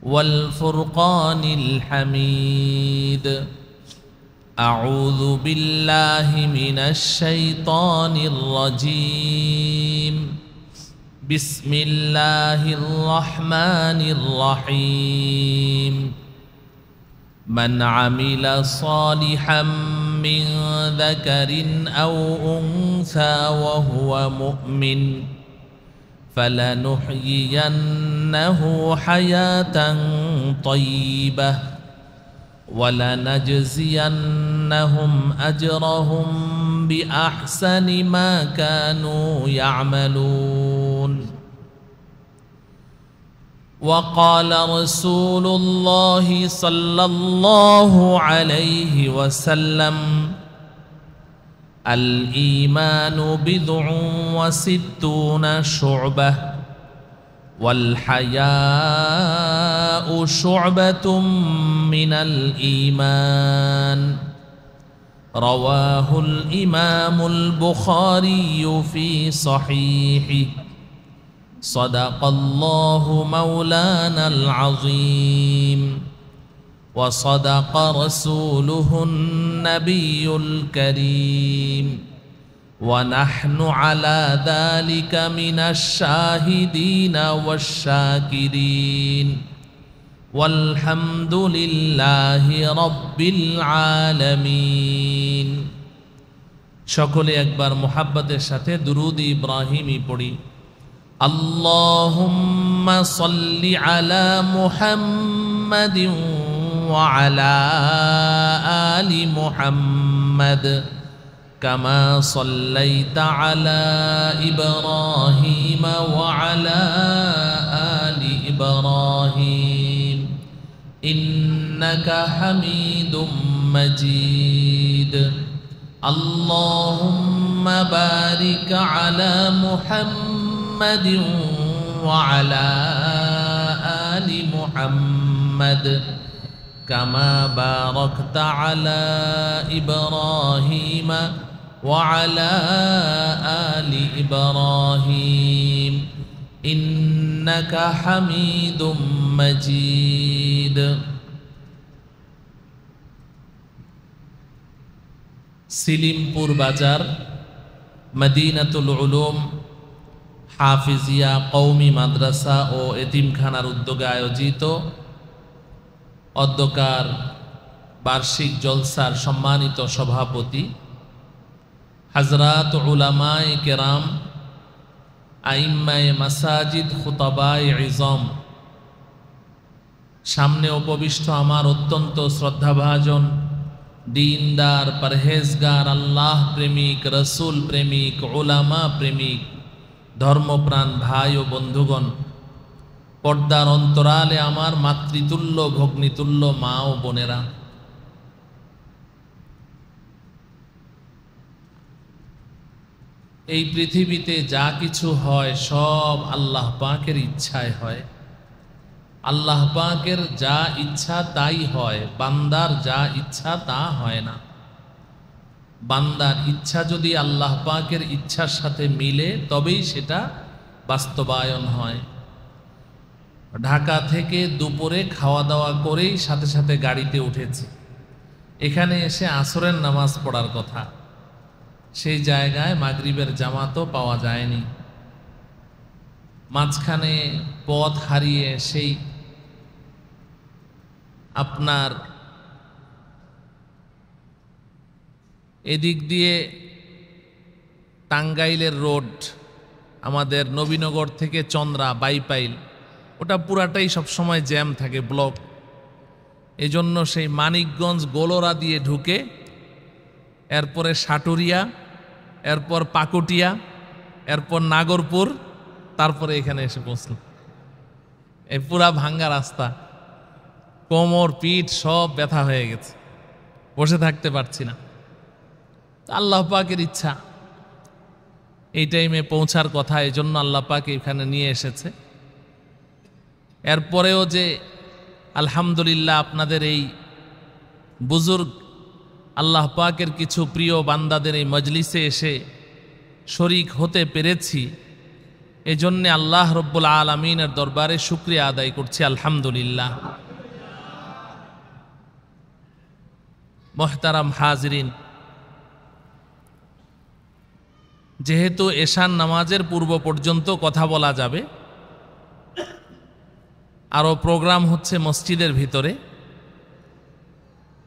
والفرقان الحميد. أعوذ بالله من الشيطان الرجيم. بسم الله الرحمن الرحيم. من عمل صالحا من ذكر أو أنثى وهو مؤمن فلنحيينه حياة طيبة ولنجزينهم أجرهم بأحسن ما كانوا يعملون. وقال رسول الله صلى الله عليه وسلم: الإيمان بضع وستون شعبة والحياء شعبة من الإيمان. رواه الإمام البخاري في صحيحه. صدق الله مولانا العظيم وصدق رسوله النبي الكريم ونحن على ذلك من الشاهدين والشاكرين والحمد لله رب العالمين. সকলে একবার মুহাব্বতের সাথে দুরূদ ইব্রাহিমি পড়ি। আল্লাহুম্মা সাল্লি আলা মুহাম্মাদিন ওয়া আলা আলি মুহাম্মাদ কামা সাল্লাইতা আলা ইব্রাহিম ওয়া আলা আলি ইব্রাহিম ইন্নাকা হামিদুম মাজিদ। আল্লাহুম্মা বারিক আলা মুহাম্মাদ وعلى آل محمد كما باركت على إبراهيم وعلى آل إبراهيم إنك حميد مجيد. সিলিমপুর বাজার মদিনাতুল উলুম হাফিজিয়া কওমি মাদ্রাসা ও এতিমখানার উদ্যোগে আয়োজিত অধ্যকার বার্ষিক জলসার সম্মানিত সভাপতি হযরত উলামায়ে কেরাম, আইম্মায়ে মাসাজিদ, খুতাবায়ে ইজম, সামনে উপবিষ্ট আমার অত্যন্ত শ্রদ্ধাভাজন দিনদার পরহেজগার আল্লাহ প্রেমিক রসুল প্রেমিক উলামা প্রেমিক ধর্মপ্রাণ ভাই ও বন্ধুগণ, পর্দার অন্তরালে আমার মাতৃতুল্য ভগ্নীতুল্য মা ও বোনেরা, এই পৃথিবীতে যা কিছু হয় সব আল্লাহ পাকের ইচ্ছায় হয়। আল্লাহ পাকের যা ইচ্ছা তাই হয়, বান্দার যা ইচ্ছা তা হয় না। বান্দার ইচ্ছা যদি আল্লাহ পাকের ইচ্ছার সাথে মিলে তবেই সেটা বাস্তবায়ন হয়। ঢাকা থেকে দুপুরে খাওয়া দাওয়া করেই সাথে সাথে গাড়িতে উঠেছি। এখানে এসে আসরের নামাজ পড়ার কথা, সেই জায়গায় মাগরিবের জামাতও পাওয়া যায়নি। মাঝখানে পথ হারিয়ে সেই আপনার এদিক দিয়ে টাঙ্গাইলের রোড, আমাদের নবীনগর থেকে চন্দ্রা বাইপাইল, ওটা পুরাটাই সবসময় জ্যাম থাকে, ব্লক। এজন্য সেই মানিকগঞ্জ গোলরা দিয়ে ঢুকে এরপরে সাটুরিয়া, এরপর পাকুটিয়া, এরপর নাগরপুর, তারপরে এখানে এসে পৌঁছল। এই পুরা ভাঙ্গা রাস্তা, কোমর পিঠ সব ব্যথা হয়ে গেছে, বসে থাকতে পারছি না। আল্লাহ পাকের ইচ্ছা এই টাইমে পৌঁছার কথা, এই জন্য আল্লাহ পাক এখানে নিয়ে এসেছে। এরপরেও যে আলহামদুলিল্লাহ আপনাদের এই বুজুর্গ আল্লাহ পাকের কিছু প্রিয় বান্দাদের এই মজলিসে এসে শরীক হতে পেরেছি, এজন্য আল্লাহ রব্বুল আলামিনের দরবারে শুকরিয়া আদায় করছি, আলহামদুলিল্লাহ। মুহতারাম হাজিরিন, যেহেতু এশান নামাজের পূর্ব পর্যন্ত কথা বলা যাবে, আরও প্রোগ্রাম হচ্ছে মসজিদের ভিতরে,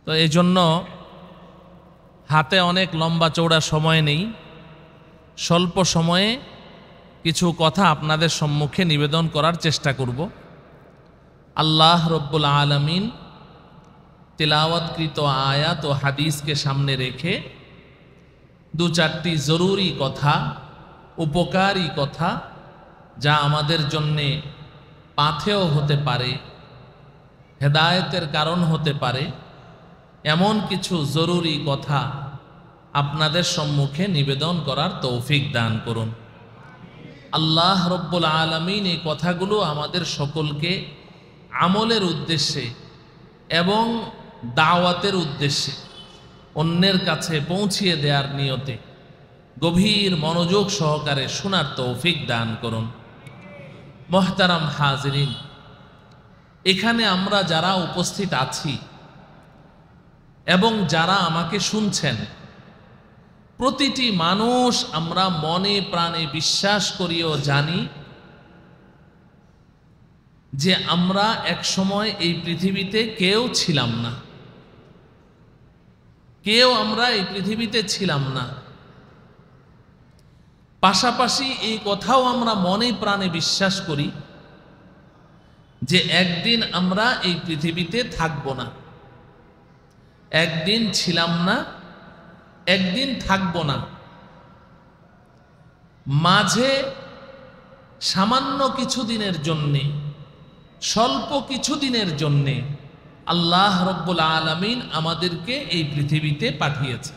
তো এই জন্য হাতে অনেক লম্বা চৌড়া সময় নেই, স্বল্প সময়ে কিছু কথা আপনাদের সম্মুখে নিবেদন করার চেষ্টা করব। আল্লাহ রব্বুল আলামিন তিলাওয়াতকৃত আয়াত ও হাদিসকে সামনে রেখে দু চারটি জরুরি কথা, উপকারী কথা, যা আমাদের জন্যে পাথেয় হতে পারে, হেদায়েতের কারণ হতে পারে, এমন কিছু জরুরি কথা আপনাদের সম্মুখে নিবেদন করার তৌফিক দান করুন। আল্লাহ রব্বুল আলামিন এই কথাগুলো আমাদের সকলকে আমলের উদ্দেশ্যে এবং দাওয়াতের উদ্দেশ্যে অন্যের কাছে পৌঁছিয়ে দেওয়ার নিয়তে গভীর মনোযোগ সহকারে শোনার তৌফিক দান করুন। মুহতারাম হাজিরিন, এখানে আমরা যারা উপস্থিত আছি এবং যারা আমাকে শুনছেন, প্রতিটি মানুষ আমরা মনে প্রাণে বিশ্বাস করিও জানি যে আমরা এক সময় এই পৃথিবীতে কেউ ছিলাম না, আমরা এই পৃথিবীতে ছিলাম না। পাশাপাশি এই কথাও আমরা মনে প্রাণে বিশ্বাস করি যে একদিন আমরা এই পৃথিবীতে থাকব না, একদিন ছিলাম না, একদিন থাকব না। মাঝে সামান্য কিছুদিনের জন্যে, স্বল্প কিছুদিনের জন্যে আল্লাহ রব্বুল আলামিন আমাদেরকে এই পৃথিবীতে পাঠিয়েছে।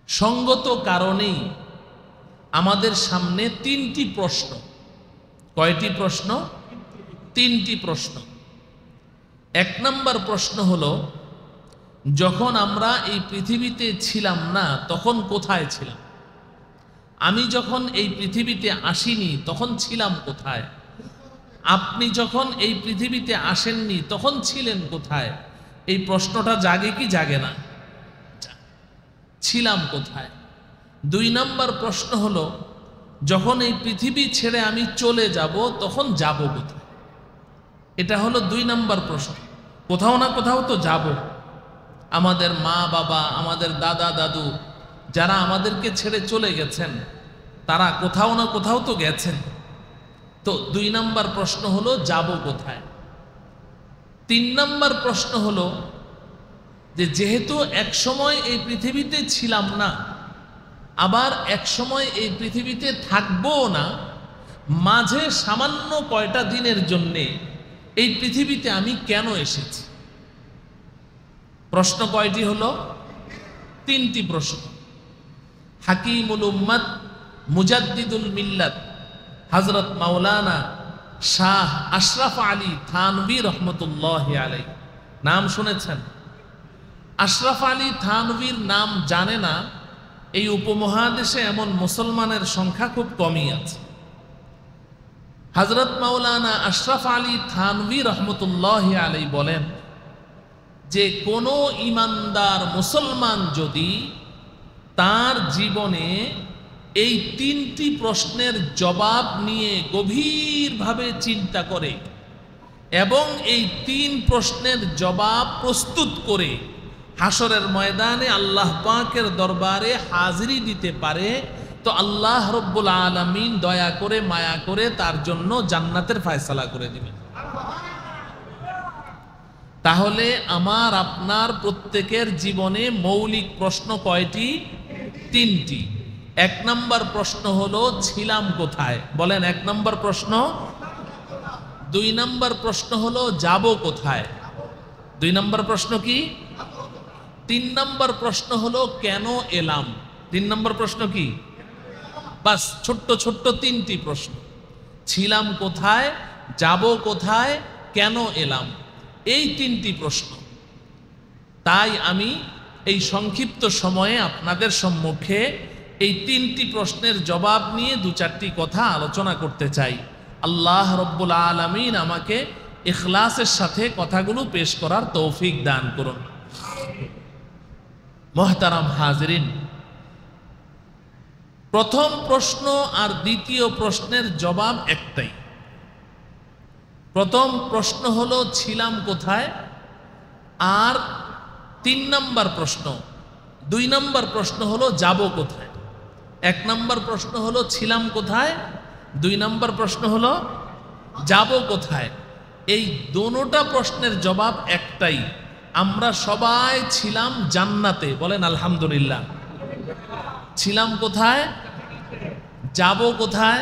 সঙ্গত কারণেই আমাদের সামনে তিনটি প্রশ্ন। কয়টি প্রশ্ন? তিনটি প্রশ্ন। এক নম্বর প্রশ্ন হলো, যখন আমরা এই পৃথিবীতে ছিলাম না তখন কোথায় ছিলাম? আমি যখন এই পৃথিবীতে আসিনি তখন ছিলাম কোথায়? আপনি যখন এই পৃথিবীতে আসেননি তখন ছিলেন কোথায়? এই প্রশ্নটা জাগে কি জাগে না? ছিলাম কোথায়? দুই নম্বর প্রশ্ন হলো, যখন এই পৃথিবী ছেড়ে আমি চলে যাব তখন যাব কোথায়? এটা হলো দুই নম্বর প্রশ্ন। কোথাও না কোথাও তো যাব। আমাদের মা বাবা, আমাদের দাদা দাদু যারা আমাদেরকে ছেড়ে চলে গেছেন, তারা কোথাও না কোথাও তো গেছেন। তো দুই নম্বর প্রশ্ন হলো যাব কোথায়। তিন নম্বর প্রশ্ন হলো যে যেহেতু এক সময় এই পৃথিবীতে ছিলাম না, আবার এক সময় এই পৃথিবীতে থাকবো না, মাঝে সামান্য কয়টা দিনের জন্যে এই পৃথিবীতে আমি কেন এসেছি? প্রশ্ন কয়টি হলো? তিনটি প্রশ্ন। হাকিমুল উম্মাত, মুজাদ্দিদুল মিল্লাত হযরত মাওলানা শাহ আশরাফ আলী থানভী রহমতুল্লাহি আলাইহি, নাম শুনেছেন? আশরাফ আলী থানভীর নাম জানে না এই উপমহাদেশে এমন মুসলমানের সংখ্যা খুব কমই আছে। হযরত মাওলানা আশরাফ আলী থানভী রহমতুল্লাহি আলাইহি বলেন যে কোনো ঈমানদার মুসলমান যদি তার জীবনে এই তিনটি প্রশ্নের জবাব নিয়ে গভীরভাবে চিন্তা করে এবং এই তিন প্রশ্নের জবাব প্রস্তুত করে হাসরের ময়দানে আল্লাহ পাকের দরবারে হাজিরি দিতে পারে, তো আল্লাহ রব্বুল আলামিন দয়া করে মায়া করে তার জন্য জান্নাতের ফয়সালা করে দিবেন। তাহলে আমার আপনার প্রত্যেকের জীবনে মৌলিক প্রশ্ন কয়টি? তিনটি। এক নম্বর প্রশ্ন হলো ছিলাম কোথায়? বলেন, এক নম্বর প্রশ্ন। দুই নম্বর প্রশ্ন হলো যাব কোথায়? দুই নম্বর প্রশ্ন কি? তিন নম্বর প্রশ্ন হলো কেন এলাম? তিন নম্বর প্রশ্ন কি? বাস, ছোট্ট ছোট্ট তিনটি প্রশ্ন। ছিলাম কোথায়, যাব কোথায়, কেন এলাম, এই তিনটি প্রশ্ন। তাই আমি এই সংক্ষিপ্ত সময়ে আপনাদের সম্মুখে এই তিনটি প্রশ্নের জবাব নিয়ে দু চারটি কথা আলোচনা করতে চাই। আল্লাহ রব্বুল আলামিন আমাকে ইখলাসের সাথে কথাগুলো পেশ করার তৌফিক দান করুন। মুহতারাম হাজিরিন, প্রথম প্রশ্ন আর দ্বিতীয় প্রশ্নের জবাব একটাই। প্রথম প্রশ্ন হলো ছিলাম কোথায়, আর 3 নম্বর প্রশ্ন, 2 নম্বর প্রশ্ন হলো যাব কোথায়। 1 নম্বর প্রশ্ন হলো ছিলাম কোথায়, 2 নম্বর প্রশ্ন হলো যাব কোথায়। এই দোনোটা প্রশ্নের জবাব একটাই, আমরা সবাই ছিলাম জান্নাতে। বলেন আলহামদুলিল্লাহ। ছিলাম কোথায়, যাব কোথায়,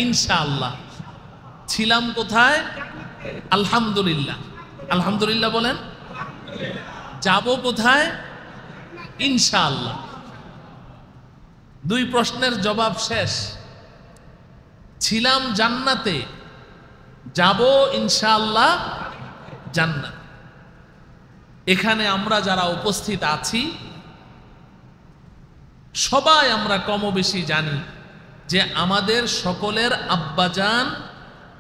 ইনশাআল্লাহ। ছিলাম কোথায়, আলহামদুলিল্লাহ। আলহামদুলিল্লাহ বলেন। যাব কোথায়, ইনশাআল্লাহ। 2 প্রশ্নের জবাব শেষ। ছিলাম জান্নাতে, যাব ইনশাআল্লাহ জান্নাত। এখানে আমরা যারা উপস্থিত আছি সবাই আমরা কম বেশি জানি যে আমাদের সকলের আব্বাজান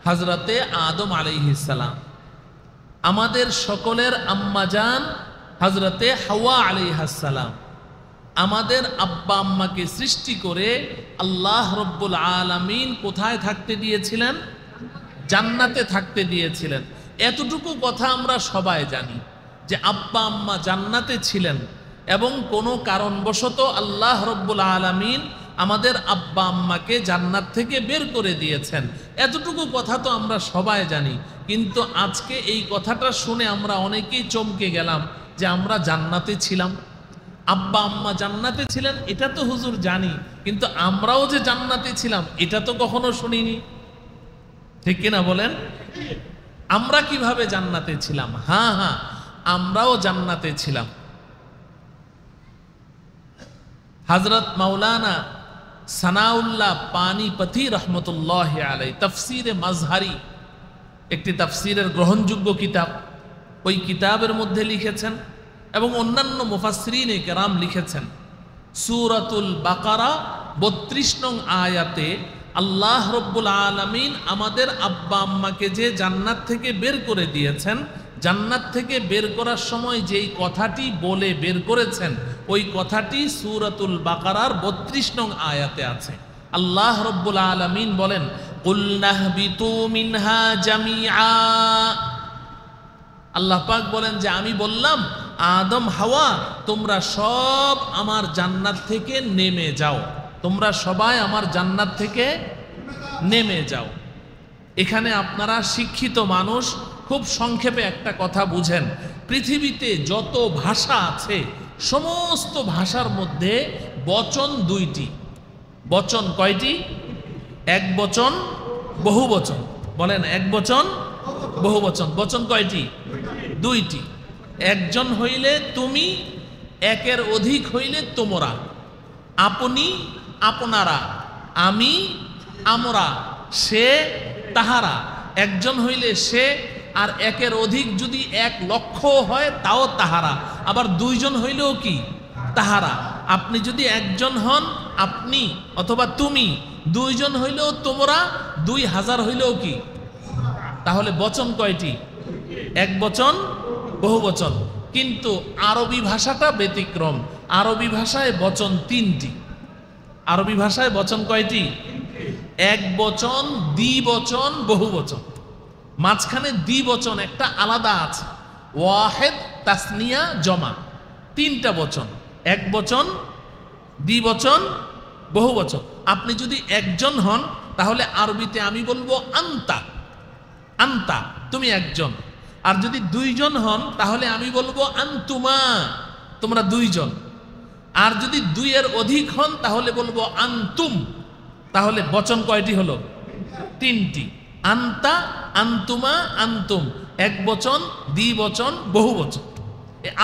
হযরতে আদম আলাইহিস সালাম, আমাদের সকলের আম্মাজান হযরতে হাওয়া আলাইহাস সালাম। আমাদের আব্বা আম্মাকে সৃষ্টি করে আল্লাহ রব্বুল আলামিন কোথায় থাকতে দিয়েছিলেন? জান্নাতে থাকতে দিয়েছিলেন। এতটুকু কথা আমরা সবাই জানি যে আব্বা আম্মা জান্নাতে ছিলেন এবং কোনো কারণবশত আল্লাহ রব্বুল আলামিন আমাদের আব্বা আম্মাকে জান্নাত থেকে বের করে দিয়েছেন। এতটুকু কথা তো আমরা সবাই জানি, কিন্তু আজকে এই কথাটা শুনে আমরা অনেকেই চমকে গেলাম যে আমরা জান্নাতে ছিলাম। আব্বা আম্মা জান্নাতে ছিলেন এটা তো হুজুর জানি, কিন্তু আমরাও যে জান্নাতে ছিলাম এটা তো কখনো শুনিনি। ঠিক কিনা বলেন? আমরা কিভাবে জান্নাতে ছিলাম? হ্যাঁ হ্যাঁ, আমরাও জান্নাতে ছিলাম। হযরত মাওলানা সানাউল্লাহ পানিপথি রহমতুল্লাহ আলাইহি তাফসীরে মাজহারি, একটি তাফসীরের গ্রহণযোগ্য কিতাব, ওই কিতাবের মধ্যে লিখেছেন এবং অন্যান্য মুফাসসিরিনে কেরাম লিখেছেন, সূরাতুল বাকারা 32 নং আয়াতে আল্লাহ রব্বুল আলামিন আমাদের আব্বা আম্মাকে যে জান্নাত থেকে বের করে দিয়েছেন, জান্নাত থেকে বের করার সময় যেই কথাটি বলে বের করেছেন ওই কথাটি সূরাতুল বাকারার 32 নং আয়াতে আছে। আল্লাহ রব্বুল আলামিন বলেন, কুল নাহবিতু মিনহা জামিআ। আল্লাহ পাক বলেন যে আমি বললাম আদম হাওয়া তোমরা সব আমার জান্নাত থেকে নেমে যাও, তোমরা সবাই আমার জান্নাত থেকে নেমে যাও। এখানে আপনারা শিক্ষিত মানুষ খুব সংক্ষেপে একটা কথা বুঝেন, পৃথিবীতে যত ভাষা আছে সমস্ত ভাষার মধ্যে বচন 2টি। বচন কয়টি? এক বচন, বহু বচন। বলেন এক বচন, বহু বচন। বচন কয়টি? 2টি। একজন হইলে তুমি, একের অধিক হইলে তোমরা, আপনি আপনারা, আমি আমরা, সে তাহারা। একজন হইলে সে, আর একের অধিক যদি 1 লক্ষ হয় তাও তাহারা, আবার 2 জন হইলেও কি তাহারা। আপনি যদি একজন হন আপনি অথবা তুমি, 2 জন হইলেও তোমরা, 2000 হইলেও কি। তাহলে বচন কয়টি? এক বচন, বহু বচন। কিন্তু আরবি ভাষাটা ব্যতিক্রম, আরবি ভাষায় বচন 3টি। আরবি ভাষায় বচন কয়টি? এক বচন, দ্বিবচন, বহু বচন। মাঝখানে দ্বিবচন একটা আলাদা আছে, ওয়াহেদ, তাসনিয়া, জমা, 3টা বচন। এক বচন, দ্বিবচন, বহু বচন। আপনি যদি একজন হন তাহলে আরবিতে আমি বলবো আন্তা, আন্তা তুমি একজন। আর যদি 2 জন হন তাহলে আমি বলবো আন্তুমা, তোমরা 2 জন। আর যদি 2 এর অধিক হন তাহলে বলবো আন্তুম। তাহলে বচন কয়টি হলো? 3টি। আন্তা, আন্তুমা, আন্তুম, এক বচন, দ্বিবচন, বহু বচন।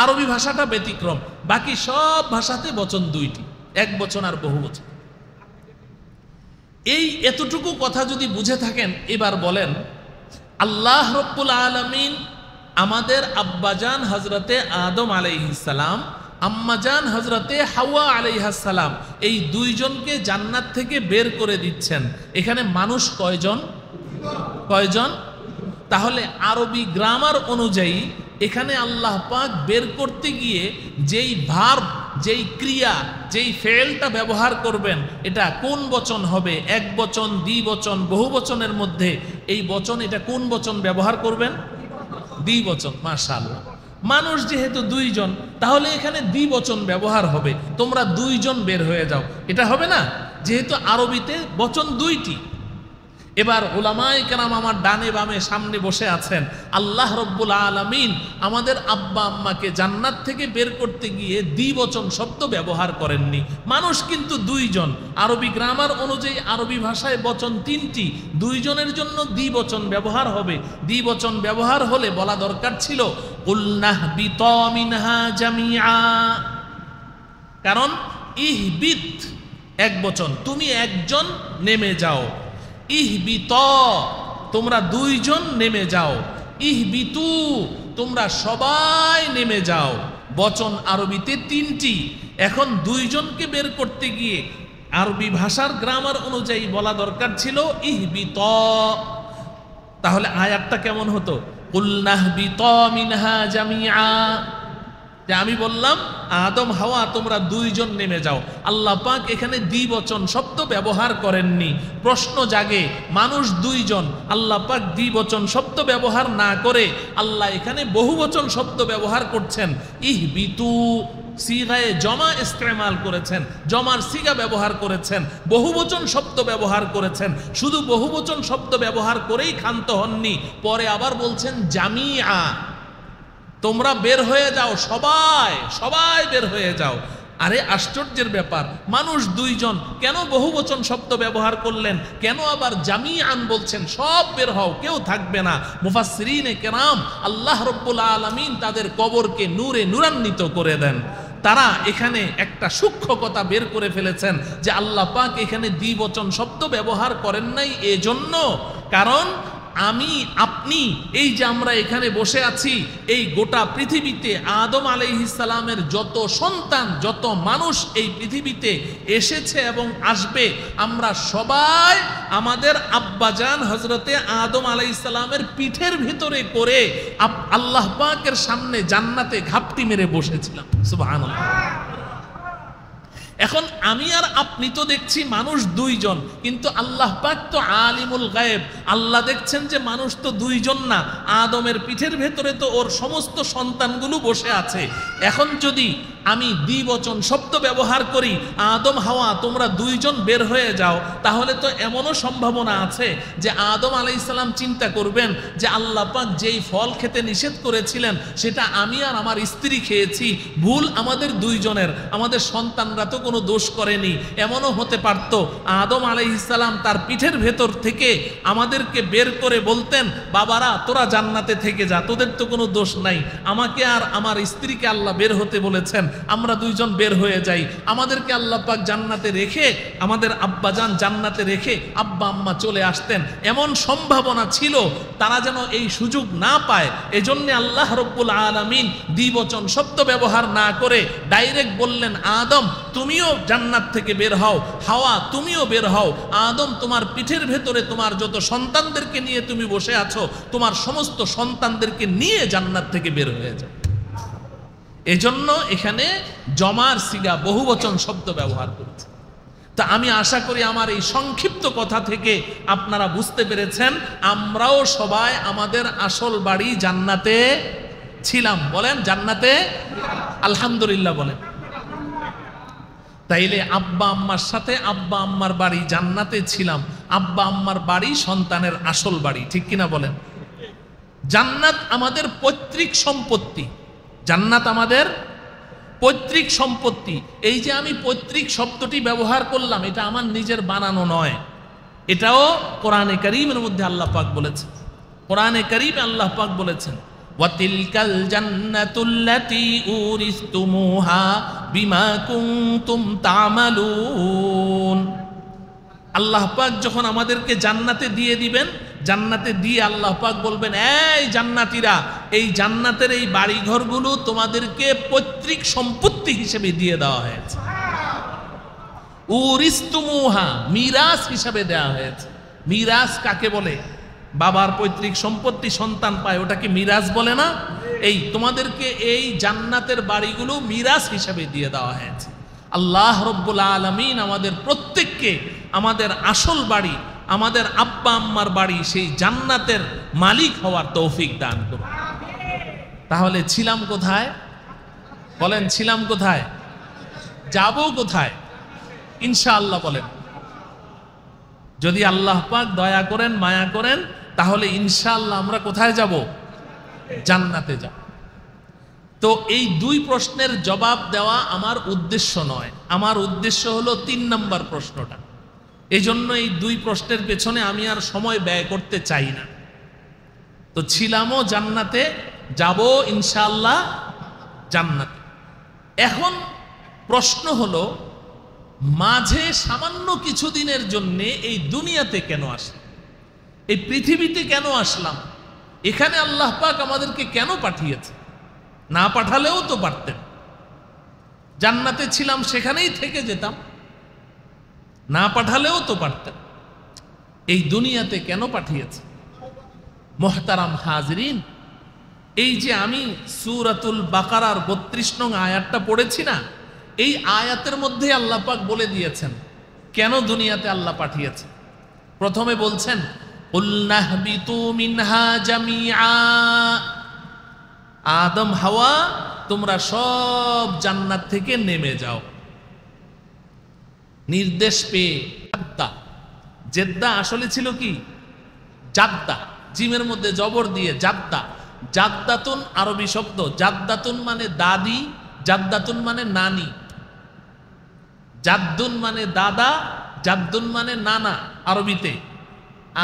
আরবি ভাষাটা ব্যতিক্রম, বাকি সব ভাষাতে বচন 2টি, এক বচন আর বহু বচন। এই এতটুকু কথা যদি বুঝে থাকেন, এবার বলেন আল্লাহ রব্বুল আলামিন আমাদের আব্বাজান হযরতে আদম আলাইহিস সালাম আম্মাজান হযরতে হাওয়া আলাইহিস সালাম এই দুইজনকে জান্নাত থেকে বের করে দিচ্ছেন। এখানে মানুষ কয়জন? কয়জন? তাহলে আরবি গ্রামার অনুযায়ী এখানে আল্লাহ পাক বের করতে গিয়ে যেই ভার্ব, যেই ক্রিয়া, যেই ফেলটা ব্যবহার করবেন, এটা কোন বচন হবে? এক বচন, দ্বিবচন, বহু বচনের মধ্যে এই বচন, এটা কোন বচন ব্যবহার করবেন? দ্বিবচন। মাশাআল্লাহ। মানুষ যেহেতু দুইজন, তাহলে এখানে দ্বিবচন ব্যবহার হবে। তোমরা দুইজন বের হয়ে যাও, এটা হবে না, যেহেতু আরবিতে বচন দুইটি। এবার উলামায়ে কেরাম আমার ডানে বামে সামনে বসে আছেন, আল্লাহ রব্বুল আলামিন আমাদের আব্বা আম্মাকে জান্নাত থেকে বের করতে গিয়ে দ্বিবচন শব্দ ব্যবহার করেননি। মানুষ কিন্তু দুইজন। আরবি গ্রামার অনুযায়ী আরবি ভাষায় বচন তিনটি, দুইজনের জন্য দ্বিবচন ব্যবহার হবে। দ্বিবচন ব্যবহার হলে বলা দরকার ছিল কুলনাহবিতা মিনহা জামিআ, কারণ ইহবিত এক বচন, তুমি একজন নেমে যাও। ইহবিত তোমরা দুইজন নেমে যাও। ইহবিতু তোমরা সবাই নেমে যাও। বচন আরবিতে তিনটি। এখন দুইজনকে বের করতে গিয়ে আরবি ভাষার গ্রামার অনুযায়ী বলা দরকার ছিল ইহবিত। তাহলে আয়াতটা কেমন হতো? কুলনাহবিতা মিনহা জামিআ। আমি বললাম আদম হাওয়া তোমরা দুইজন নেমে যাও। আল্লাহ পাক এখানে দ্বিবচন শব্দ ব্যবহার করেননি। প্রশ্ন জাগে, মানুষ দুইজন, আল্লাহ পাক দ্বিবচন শব্দ ব্যবহার না করে আল্লাহ এখানে বহুবচন শব্দ ব্যবহার করছেন। ইহবিতু সিগায়ে জমা ইস্তেমাল করেছেন, জমার সিগা ব্যবহার করেছেন, বহুবচন শব্দ ব্যবহার করেছেন। শুধু বহুবচন শব্দ ব্যবহার করেই ক্ষান্ত হননি, পরে আবার বলছেন জামিআ, তোমরা বের হয়ে যাও, সবাই সবাই বের হয়ে যাও। আরে আশ্চর্যের ব্যাপার, মানুষ দুইজন, কেন বহুবচন শব্দ ব্যবহার করলেন? কেন আবার জামিআন বলছেন? সব বের হও, কেউ থাকবে না। মুফাসসিরিনে কেরাম আল্লাহ রব্বুল আলামিন তাদের কবরকে নূরে নূরান্বিত করে দেন। তারা এখানে একটা সূক্ষ্ম কথা বের করে ফেলেছেন যে আল্লাহ পাক এখানে দ্বিবচন শব্দ ব্যবহার করেন নাই এজন্য, কারণ আমি আপনি এই যে আমরা এখানে বসে আছি, এই গোটা পৃথিবীতে আদম আলাইহিস সালামের যত সন্তান, যত মানুষ এই পৃথিবীতে এসেছে এবং আসবে, আমরা সবাই আমাদের আব্বাজান হযরতে আদম আলাইহিস সালামের পিঠের ভিতরে করে আল্লাহ পাকের সামনে জান্নাতে ঘাপটি মেরে বসেছিলাম। সুবহানাল্লাহ। এখন আমি আর আপনি তো দেখছি মানুষ দুইজন, কিন্তু আল্লাহ পাক তো আলিমুল গায়েব। আল্লাহ দেখছেন যে মানুষ তো দুইজন না, আদমের পিঠের ভেতরে তো ওর সমস্ত সন্তানগুলো বসে আছে। এখন যদি আমি দ্বিবচন শব্দ ব্যবহার করি, আদম হাওয়া তোমরা দুইজন বের হয়ে যাও, তাহলে তো এমনও সম্ভাবনা আছে যে আদম আলাইহিস সালাম চিন্তা করবেন যে আল্লাহ পাক যেই ফল খেতে নিষেধ করেছিলেন সেটা আমি আর আমার স্ত্রী খেয়েছি, ভুল আমাদের দুইজনের, আমাদের সন্তানরা তো কোনো দোষ করেনি। এমনও হতে পারত আদম আলাইহিস সালাম তার পিঠের ভেতর থেকে আমাদেরকে বের করে বলতেন, বাবারা তোরা জান্নাতে থেকে যা, তোদের তো কোনো দোষ নাই, আমাকে আর আমার স্ত্রীকে আল্লাহ বের হতে বলেছেন, আমরা দুইজন বের হয়ে যাই। আমাদেরকে আল্লাহ পাক জান্নাতে রেখে, আমাদের আব্বাজান জান্নাতে রেখে আব্বা আম্মা চলে আসতেন, এমন সম্ভাবনা ছিল। তারা যেন এই সুযোগ না পায়, এজন্য আল্লাহ রব্বুল আলামিন দ্বিবচন শব্দ ব্যবহার না করে ডাইরেক্ট বললেন, আদম তুমিও জান্নাত থেকে বের হও, হাওয়া তুমিও বের হও। আদম তোমার পিঠের ভেতরে তোমার যত সন্তানদেরকে নিয়ে তুমি বসে আছো, তোমার সমস্ত সন্তানদেরকে নিয়ে জান্নাত থেকে বের হয়ে যাও। এজন্য এখানে জমার সিগা বহুবচন শব্দ ব্যবহার করেছে। তা আমি আশা করি আমার এই সংক্ষিপ্ত কথা থেকে আপনারা বুঝতে পেরেছেন আমরাও সবাই আমাদের আসল বাড়ি জান্নাতে ছিলাম। বলেন জান্নাতে আলহামদুলিল্লাহ বলেন। তাইলে আব্বা আম্মার সাথে আব্বা আম্মার বাড়ি জান্নাতে ছিলাম, আব্বা আম্মার বাড়ি সন্তানের আসল বাড়ি, ঠিক কিনা বলেন? জান্নাত আমাদের পৈতৃক সম্পত্তি, জান্নাত আমাদের পৈতৃক সম্পত্তি। এই যে আমি পৈতৃক শব্দটি ব্যবহার করলাম, এটা আমার নিজের বানানো নয়, এটাও কোরআনে কারীমের মধ্যে আল্লাহ পাক বলেছেন। কোরআনে কারীমে আল্লাহ পাক বলেছেন, ওয়াতিলকাল জান্নাতুল্লাতী উরিসতুমুহা বিমা কুনতুম তা'মালুন। আল্লাহ পাক যখন আমাদেরকে জান্নাতে দিয়ে দিবেন, জান্নাতে দিয়ে আল্লাহ পাক বলবেন, এই জান্নাতীরা, এই জান্নাতের এই বাড়িঘরগুলো তোমাদেরকে পৈতৃক সম্পত্তি সম্পত্তি হিসেবে দিয়ে দেওয়া হয়েছে। উরিস্তুমুহা, মিরাস হিসাবে দেওয়া হয়েছে। মিরাস কাকে বলে? বাবার পৈতৃক সম্পত্তি সন্তান পায়, ওটাকে মিরাস বলে না? এই তোমাদেরকে এই জান্নাতের বাড়িগুলো মিরাস হিসাবে দিয়ে দেওয়া হয়েছে। আল্লাহ রব্বুল আলামিন আমাদের প্রত্যেককে আমাদের আসল বাড়ি, আমাদের আব্বা আম্মার বাড়ি, সেই জান্নাতের মালিক হওয়ার তৌফিক দান করুন। তাহলে ছিলাম কোথায়? বলেন ছিলাম কোথায়? যাব কোথায়? ইনশাআল্লাহ বলেন। যদি আল্লাহ পাক দয়া করেন, মায়া করেন, তাহলে ইনশাআল্লাহ আমরা কোথায় যাব? জান্নাতে যাব। তো এই দুই প্রশ্নের জবাব দেওয়া আমার উদ্দেশ্য নয়, আমার উদ্দেশ্য হলো 3 নম্বর প্রশ্নটা। এই জন্য এই দুই প্রশ্নের পেছনে আমি আর সময় ব্যয় করতে চাই না। তো ছিলামও জান্নাতে, যাব ইনশাআল্লাহ জান্নাতে। এখন প্রশ্ন হলো, মাঝে সামান্য কিছুদিনের জন্য এই দুনিয়াতে কেন আসলাম? এই পৃথিবীতে কেন আসলাম? এখানে আল্লাহ পাক আমাদেরকে কেন পাঠিয়েছে? না পাঠালেও তো পারতেন। জান্নাতে ছিলাম, সেখানেই থেকে যেতাম। না পাঠালেও তো পারতেন। এই দুনিয়াতে কেন পাঠিয়েছে? মুহতারাম হাজরিন, এই যে আমি সূরাতুল বাকারার 32 নং আয়াতটা পড়েছি না, এই আয়াতের মধ্যে আল্লাহ পাক বলে দিয়েছেন কেন দুনিয়াতে আল্লাহ পাঠিয়েছে। প্রথমে বলছেন, কুলনাহবিতু মিনহা জামিআ, আদম হাওয়া তোমরা সব জান্নাত থেকে নেমে যাও। নির্দেশ পেয়ে জাদ্দা, জেদ্দা আসলে ছিল কি? জাদ্দা, জিমের মধ্যে জবর দিয়ে জাদ্দা। জাদ্দাতুন আরবি শব্দ, জাদ্দাতুন মানে দাদি, জাদ্দাতুন মানে নানি। জাদ্দুন মানে দাদা, জাদ্দুন মানে নানা আরবিতে।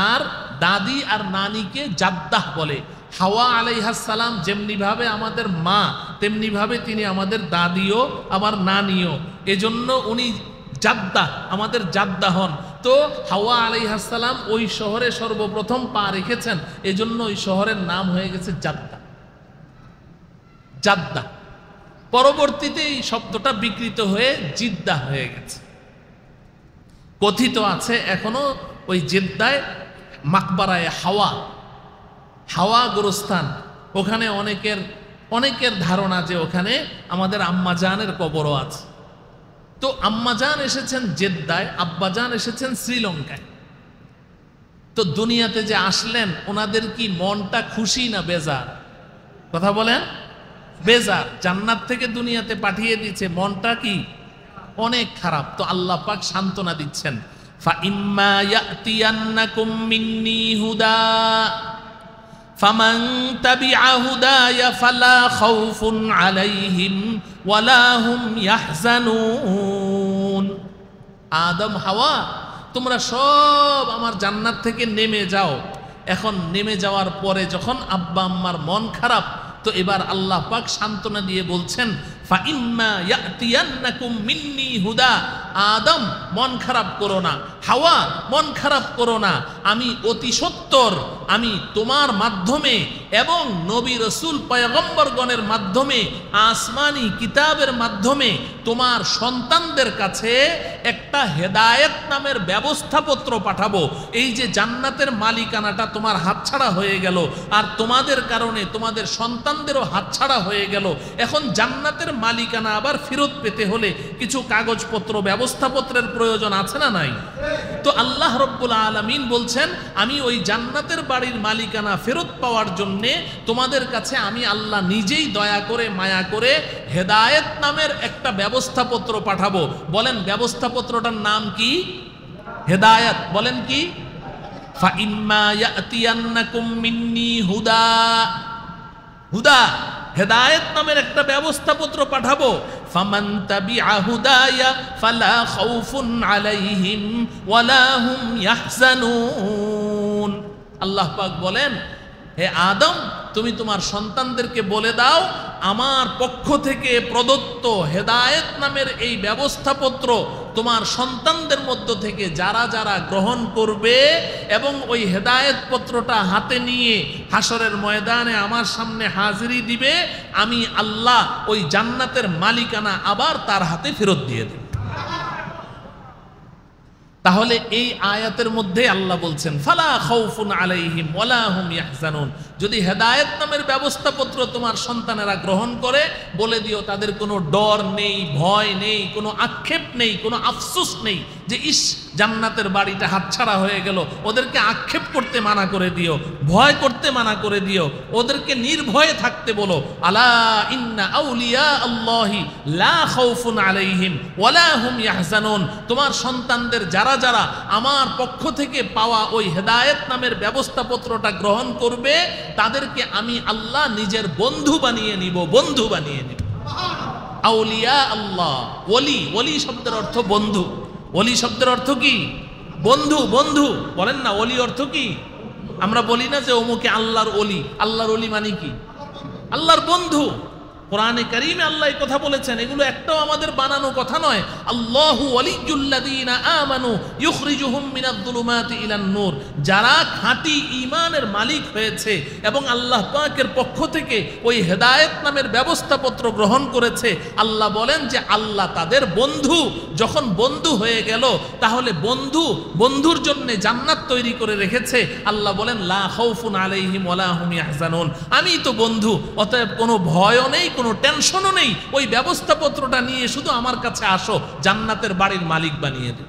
আর দাদি আর নানিকে জাদ্দাহ বলে। হাওয়া আলাইহাস সালাম যেমনি ভাবে আমাদের মা, তেমনি ভাবে তিনি আমাদের দাদিও, আমার নানিও। এজন্য উনি জাদ্দা, আমাদের জাদ্দা হন। তো হাওয়া আলাইহাস সালাম ওই শহরে সর্বপ্রথম পা রেখেছেন, এজন্য ওই শহরের নাম হয়ে গেছে জাদ্দা। জাদ্দা পরবর্তীতে এই শব্দটা বিকৃত হয়ে জিদ্দা হয়ে গেছে। কথিত আছে এখনো ওই জেদ্দায় মাকবারায় হাওয়া, হাওয়া গোরস্থান, ওখানে অনেকের ধারণা যে ওখানে আমাদের আম্মাজানের কবরও আছে। তো আম্মাজান এসেছেন জেদ্দায়, আব্বাজান এসেছেন শ্রীলঙ্কায়। তো দুনিয়াতে যে আসলেন, ওনাদের কি মনটা খুশি না বেজার? কথা বলেন। বেজার। জান্নাত থেকে দুনিয়াতে পাঠিয়ে দিচ্ছে, মনটা কি অনেক খারাপ। তো আল্লাহ পাক সান্ত্বনা দিচ্ছেন, ফাইম্মা ইয়াতিয়ান্নাকুম মিন্নি হুদা ফামান তাবিআ হুদায়া ফালা খাউফুন আলাইহিম ওয়ালা হুম ইয়াহজানুন। আদম হাওয়া তোমরা সব আমার জান্নাত থেকে নেমে যাও। এখন নেমে যাওয়ার পরে যখন আব্বা আম্মার মন খারাপ, তো এবার আল্লাহ পাক সান্ত্বনা দিয়ে বলছেন, ফাইম্মা ইয়াতিয়ান্নাকুম মিন্নি হুদা। আদম মন খারাপ করো না, হাওয়া মন খারাপ করো না, আমি অতি সত্বর আমি তোমার মাধ্যমে এবং নবী রাসূল পয়গম্বরগণের মাধ্যমে, আসমানি কিতাবের মাধ্যমে তোমার সন্তানদের কাছে একটা হেদায়েত নামের ব্যবস্থাপত্র পাঠাবো। এই যে জান্নাতের মালিকানাটা তোমার হাতছাড়া হয়ে গেল, আর তোমাদের কারণে তোমাদের সন্তানদেরও হাতছাড়া হয়ে গেল। এখন জান্নাতের মালিকানা আবার ফেরত পেতে হলে কিছু কাগজপত্র, ব্যবস্থাপত্রের প্রয়োজন আছে না নাই? তো আল্লাহ রব্বুল আলামিন বলছেন, আমি ওই জান্নাতের বাড়ির মালিকানা ফেরত পাওয়ার জন্যে তোমাদের কাছে আমি আল্লাহ নিজেই দয়া করে, মায়া করে হেদায়েত নামের একটা ব্যবস্থাপত্র পাঠাবো। বলেন ব্যবস্থাপত্রটার নাম কি? হেদায়েত। বলেন কি? ফাইম্মা ইয়াতিয়ান্নাকুম মিন্নি হুদা। হুদা হেদায়েত নামের একটা ব্যবস্থাপত্র পাঠাবো। ফামান তাবিআ হুদায়া ফালা খাউফুন আলাইহিম ওয়ালা হুম ইয়াহজানুন। আল্লাহ পাক বলেন, হে আদম, তুমি তোমার সন্তানদেরকে বলে দাও আমার পক্ষ থেকে প্রদত্ত হেদায়েত নামের এই ব্যবস্থাপত্র তোমার সন্তানদের মধ্য থেকে যারা যারা গ্রহণ করবে এবং ওই হেদায়েত পত্রটা হাতে নিয়ে হাসরের ময়দানে আমার সামনে হাজিরি দিবে, আমি আল্লাহ ওই জান্নাতের মালিকানা আবার তার হাতে ফেরত দিয়ে দেব। তাহলে এই আয়াতের মধ্যে আল্লাহ বলছেন ফালা খাউফুন আলাইহিম ওয়ালা হুম ইয়াহজানুন। যদি হেদায়েত নামের ব্যবস্থাপত্র তোমার সন্তানেরা গ্রহণ করে, বলে দিও তাদের কোনো ডর নেই, ভয় নেই, কোনো আক্ষেপ নেই, কোনো আফসোস নেই যে ইস জান্নাতের বাড়িটা হাতছাড়া হয়ে গেল। ওদেরকে আক্ষেপ করতে মানা করে দিও, ভয় করতে মানা করে দিও, ওদেরকে নির্ভয়ে থাকতে বলো। আলা ইন্না আউলিয়া আল্লাহি লা খাউফুন আলাইহিম ওয়ালা হুম ইয়াহজানুন। তোমার সন্তানদের যারা যারা আমার পক্ষ থেকে পাওয়া ওই হেদায়েত নামের ব্যবস্থাপত্রটা গ্রহণ করবে, তাদেরকে আমি আল্লাহ নিজের বন্ধু বানিয়ে নিব, বন্ধু বানিয়ে নিব। আউলিয়া আল্লাহ, ওলি, ওলি শব্দের অর্থ বন্ধু। ওলি শব্দের অর্থ কি? বন্ধু। বন্ধু বলেন না, ওলি অর্থ কি? আমরা বলি না যে অমুকে আল্লাহর ওলি। আল্লাহর ওলি মানে কি? আল্লাহর বন্ধু। কোরআনে কারীমে আল্লাহ এই কথা বলেছেন, এগুলো একটাও আমাদের বানানো কথা নয়। আল্লাহু ওয়ালিয়্যুল্লাযীনা আমানু ইউখরিজুহুম মিনায-যুলুমাতি ইলান-নূর। যারা খাঁটি ঈমানের মালিক হয়েছে এবং আল্লাহ পাকের পক্ষ থেকে ওই হেদায়েত নামের ব্যবস্থাপত্র গ্রহণ করেছে, আল্লাহ বলেন যে আল্লাহ তাদের বন্ধু। যখন বন্ধু হয়ে গেল, তাহলে বন্ধুর জন্য জান্নাত তৈরি করে রেখেছে। আল্লাহ বলেন লা খাউফুন আলাইহিম ওয়ালা হুম ইয়াহজানুন। আমি তো বন্ধু, অতএব কোনো ভয়ও নেই, কোনো টেনশনও নেই। ওই ব্যবস্থাপত্রটা নিয়ে শুধু আমার কাছে আসো, জান্নাতের বাড়ির মালিক বানিয়ে দেব।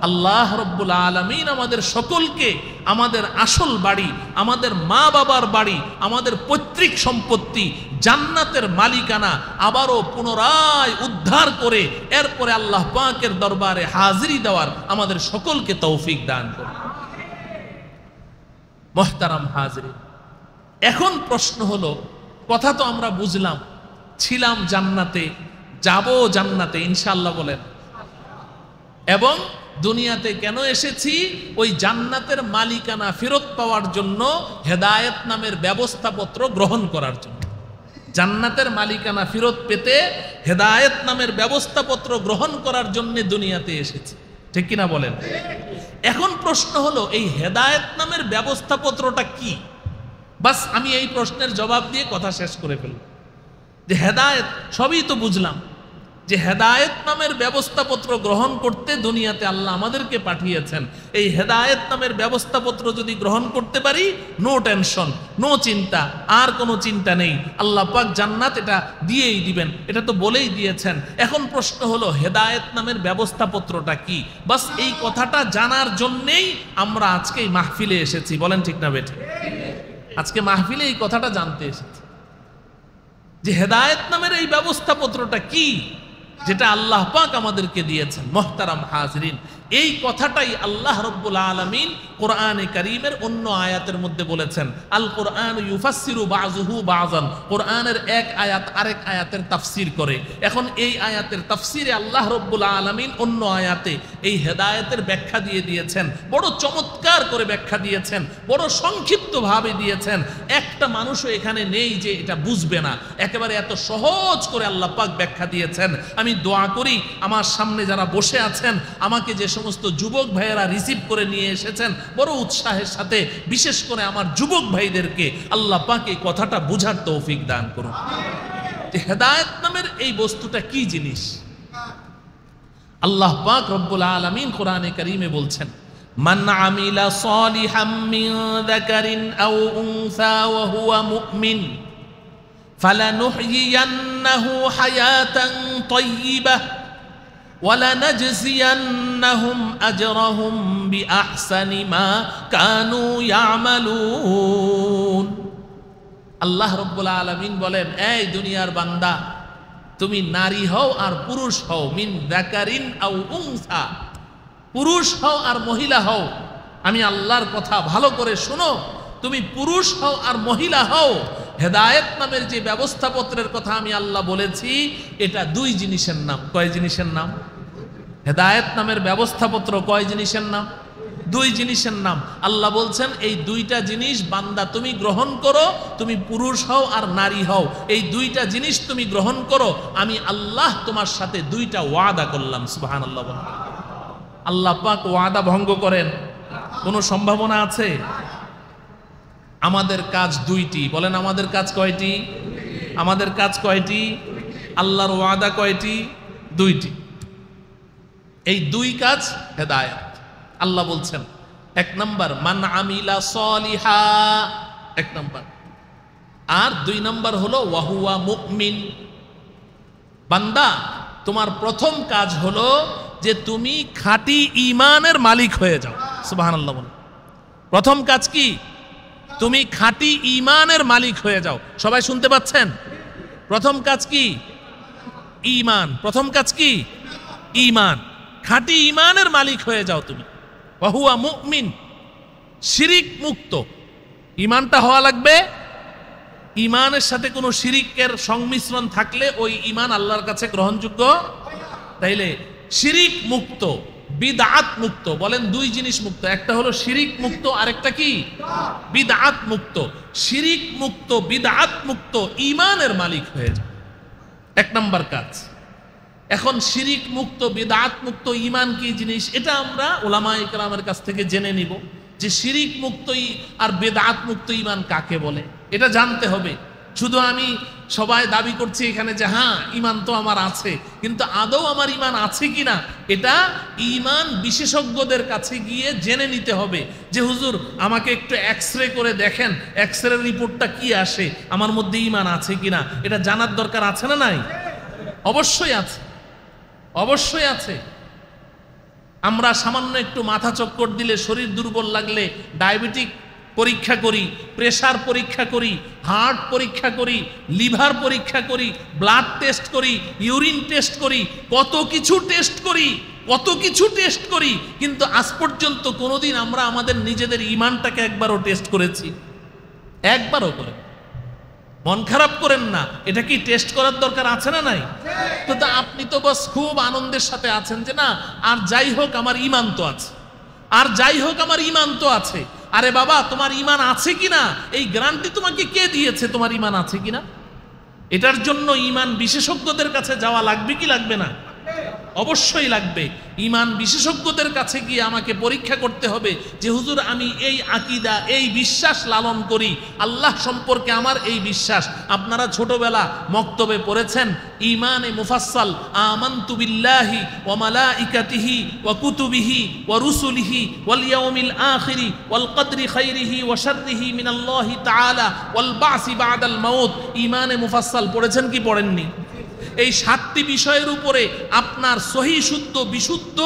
আল্লাহ রব্বুল আলামিন আমাদের সকলকে আমাদের আসল বাড়ি, আমাদের মা বাবার বাড়ি, আমাদের পৈতৃক সম্পত্তি, জান্নাতের মালিকানা আবারও পুনরায় উদ্ধার করে এরপরে আল্লাহ পাকের দরবারে হাজিরি দেওয়ার আমাদের সকলকে তৌফিক দান করুন। মুহতারাম হাজিরিন, এখন প্রশ্ন হলো, কথা তো আমরা বুঝলাম, ছিলাম জান্নাতে, যাব জান্নাতে ইনশাআল্লাহ বলেন, এবং দুনিয়াতে কেন এসেছি? ওই জান্নাতের মালিকানা ফেরত পাওয়ার জন্য, হেদায়েত নামের ব্যবস্থাপত্র গ্রহণ করার জন্য। জান্নাতের মালিকানা ফেরত পেতে হেদায়েত নামের ব্যবস্থাপত্র গ্রহণ করার জন্য দুনিয়াতে এসেছি, ঠিক কিনা বলেন? এখন প্রশ্ন হলো, এই হেদায়েত নামের ব্যবস্থাপত্রটা কি? বাস আমি এই প্রশ্নের জবাব দিয়ে কথা শেষ করে ফেলব যে হেদায়েত, সবই তো বুঝলাম যে হেদায়েত নামের ব্যবস্থাপত্র গ্রহণ করতে দুনিয়াতে আল্লাহ আমাদেরকে পাঠিয়েছেন। এই হেদায়েত নামের ব্যবস্থাপত্র যদি গ্রহণ করতে পারি, নো টেনশন, নো চিন্তা, আর কোনো চিন্তা নেই। আল্লাহ পাক জান্নাত এটা দিয়েই দিবেন, এটা তো বলেই দিয়েছেন। এখন প্রশ্ন হলো, হেদায়েত নামের ব্যবস্থাপত্রটা কি? বাস এই কথাটা জানার জন্যেই আমরা আজকে এই মাহফিলে এসেছি, বলেন ঠিক না বেঠিক? আজকে মাহফিলে এই কথাটা জানতে এসেছি যে হেদায়েত নামের এই ব্যবস্থাপত্রটা কি, যেটা আল্লাহ পাক আমাদেরকে দিয়েছেন। মুহতারাম হাজিরিন, এই কথাটাই আল্লাহ রব্বুল আলামিন কোরআনে কারীমের অন্য আয়াতের মধ্যে বলেছেন। আল কোরআন ইউফাসসিরু বাযুহু বাযান, কোরআনের এক আয়াত আরেক আয়াতের তাফসীর করে। এখন এই আয়াতের তাফসীরে আল্লাহ রব্বুল আলামিন অন্য আয়াতে এই হেদায়েতের ব্যাখ্যা দিয়ে দিয়েছেন, বড় চমৎকার করে ব্যাখ্যা দিয়েছেন, বড় সংক্ষিপ্তভাবে দিয়েছেন। একটা মানুষও এখানে নেই যে এটা বুঝবে না, একেবারে এত সহজ করে আল্লাহ পাক ব্যাখ্যা দিয়েছেন। আমি দোয়া করি আমার সামনে যারা বসে আছেন, আমাকে যে সমস্ত যুবক ভাইয়েরা রিসিভ করে নিয়ে এসেছেন বড় উৎসাহের সাথে, বিশেষ করে আমার যুবক ভাইদেরকে আল্লাহ পাক এই কথাটা বুঝার তৌফিক দান করুন যে হেদায়েত নামের এই বস্তুটা কি জিনিস। আল্লাহ পাক রব্বুল আলামিন কোরআনে কারীমে বলছেন, মান আমিলা সালিহাম মিন যাকারিন আও উনসা ওয়া হুয়া মুমিন ফালানুহয়িয়ান্নাহু হায়াতান তাইয়্যিবাহ ওয়ালানাজজিয়ান্নাহুম আজরাহুম বিআহসানি মা কানু ইয়ামালুন। আল্লাহ রাব্বুল আলামিন বলেন, এই দুনিয়ার বান্দা, তুমি নারী হও আর পুরুষ হও, মিন যাকারিন আও উনসা, পুরুষ হও আর মহিলা হও, আমি আল্লাহর কথা ভালো করে শোনো, তুমি পুরুষ হও আর মহিলা হও, হেদায়েত নামের যে ব্যবস্থাপত্রের কথা আমি আল্লাহ বলেছি, এটা দুই জিনিসের নাম। কয় জিনিসের নাম? হেদায়েত নামের ব্যবস্থাপত্র কয় জিনিসের নাম? দুই জিনিসের নাম। আল্লাহ বলছেন এই দুইটা জিনিস বান্দা তুমি গ্রহণ করো, তুমি পুরুষ হও আর নারী হও, এই দুইটা জিনিস তুমি গ্রহণ করো, আমি আল্লাহ তোমার সাথে দুইটা ওয়াদা করলাম। সুবহানাল্লাহ। আল্লাহ পাক ওয়াদা ভঙ্গ করেন কোনো সম্ভাবনা আছে? আমাদের কাজ দুইটি, বলেন আমাদের কাজ কয়টি? আমাদের কাজ কয়টি? আল্লাহর ওয়াদা কয়টি? দুইটি। এই দুই কাজ হেদায়েত। আল্লাহ বলছেন এক নাম্বার মান আমিলা সলিহা, এক নাম্বার, আর দুই নাম্বার হলো ওয়াহুয়া মুমিন। বান্দা তোমার প্রথম কাজ হলো যে তুমি খাঁটি ঈমানের মালিক হয়ে যাও। সুবহানাল্লাহ। প্রথম কাজ কি? তুমি খাঁটি ঈমানের মালিক হয়ে যাও। সবাই শুনতে পাচ্ছেন? প্রথম কাজ কি? ঈমান। প্রথম কাজ কি? ঈমান। খাঁটি ঈমানের মালিক হয়ে যাও তুমি। ওয়াহুয়া মুমিন, শিরিক মুক্ত। ঈমানটা হওয়া লাগবে, ঈমানের সাথে কোনো শিরিকের সংমিশ্রণ থাকলে ওই ঈমান আল্লাহর কাছে গ্রহণযোগ্য। তাইলে শিরিক মুক্ত, বিদআত মুক্ত। বলেন দুই জিনিস মুক্ত, একটা হলো শিরিক মুক্ত, আরেকটা কি? বিদআত মুক্ত। শিরিক মুক্ত, বিদআত মুক্ত ঈমানের মালিক হয়ে যায়, এক নাম্বার কাজ। এখন শিরিক মুক্ত, বিদআত মুক্ত ঈমান কি জিনিস, এটা আমরা উলামায়ে কেরামের কাছ থেকে জেনে নিব যে শিরিক মুক্ত আর বিদআত মুক্ত ঈমান কাকে বলে, এটা জানতে হবে। শুধু আমি সবাই দাবি করছি এখানে যে হ্যাঁ ঈমান তো আমার আছে, কিন্তু আদৌ আমার ঈমান আছে কিনা এটা ঈমান বিশেষজ্ঞদের কাছে গিয়ে জেনে নিতে হবে। যে হুজুর আমাকে একটু এক্সরে করে দেখেন, এক্সরে রিপোর্টটা কি আসে, আমার মধ্যে ঈমান আছে কিনা, এটা জানার দরকার আছে না নাই? অবশ্যই আছে, অবশ্যই আছে। আমরা সামান্য একটু মাথা চক্কর দিলে, শরীর দুর্বল লাগলে ডায়াবেটিক পরীক্ষা করি, প্রেসার পরীক্ষা করি, হার্ট পরীক্ষা করি, লিভার পরীক্ষা করি, ব্লাড টেস্ট করি, ইউরিন টেস্ট করি, কত কিছু টেস্ট করি, কত কিছু টেস্ট করি, কিন্তু আজ পর্যন্ত কোনোদিন আমরা আমাদের নিজেদের ঈমানটাকে একবারও টেস্ট করেছি? একবারও করে। মন খারাপ করেন না, এটা কি টেস্ট করার দরকার আছে না নাই? তো আপনি তো বাস খুব আনন্দের সাথে আছেন যে না আর যাই হোক আমার ঈমান তো আছে, আর যাই হোক আমার ঈমান তো আছে। আরে বাবা, তোমার ঈমান আছে কিনা এই গ্যারান্টি তোমাকে কে দিয়েছে তোমার ঈমান আছে কিনা? এটার জন্য ঈমান বিশেষজ্ঞদের কাছে যাওয়া লাগবে কি লাগবে না? অবশ্যই লাগবে। ঈমান বিশেষজ্ঞদের কাছে গিয়ে আমাকে পরীক্ষা করতে হবে যে হুজুর আমি এই আকীদা, এই বিশ্বাস লালন করি, আল্লাহ সম্পর্কে আমার এই বিশ্বাস। আপনারা ছোটবেলা মক্তবে পড়েছেন ঈমানে মুফাসসাল, আমানতু বিল্লাহি ওয়া মালাইকাতিহি ওয়া কুতুবিহি ওয়া রুসুলিহি ওয়াল ইয়াউমিল আখিরি ওয়াল কদরি খাইরিহি ওয়া শাররিহি মিনাল্লাহি তাআলা ওয়াল বাসি বাদাল মাউত। ঈমানে মুফাসসাল পড়েছেন কি পড়েননি? এই 7টি বিষয়ের উপরে আপনার সহি শুদ্ধ বিশুদ্ধ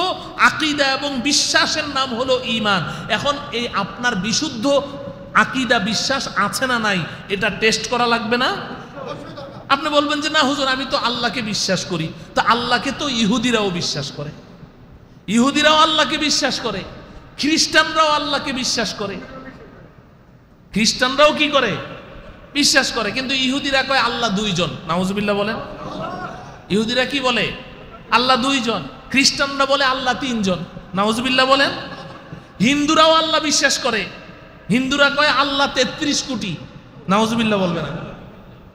আকীদা এবং বিশ্বাসের নাম হলো ঈমান। এখন এই আপনার বিশুদ্ধ আকীদা বিশ্বাস আছে না নাই এটা টেস্ট করা লাগবে না? আপনি বলবেন যে না হুজুর আমি তো আল্লাহকে বিশ্বাস করি। তো আল্লাহকে তো ইহুদিরাও বিশ্বাস করে, ইহুদিরাও আল্লাহকে বিশ্বাস করে, খ্রিস্টানরাও আল্লাহকে বিশ্বাস করে। খ্রিস্টানরাও কি করে? বিশ্বাস করে। কিন্তু ইহুদিরা কয় আল্লাহ দুইজন। নাউজুবিল্লাহ বলেন। ইহুদিরা কি বলে? আল্লাহ দুইজন। খ্রিস্টানরা বলে আল্লাহ তিনজন। নাউজুবিল্লাহ বলেন। হিন্দুরাও আল্লাহ বিশ্বাস করে, হিন্দুরা কয় আল্লাহ 33 কোটি। নাউজুবিল্লাহ বলবে না?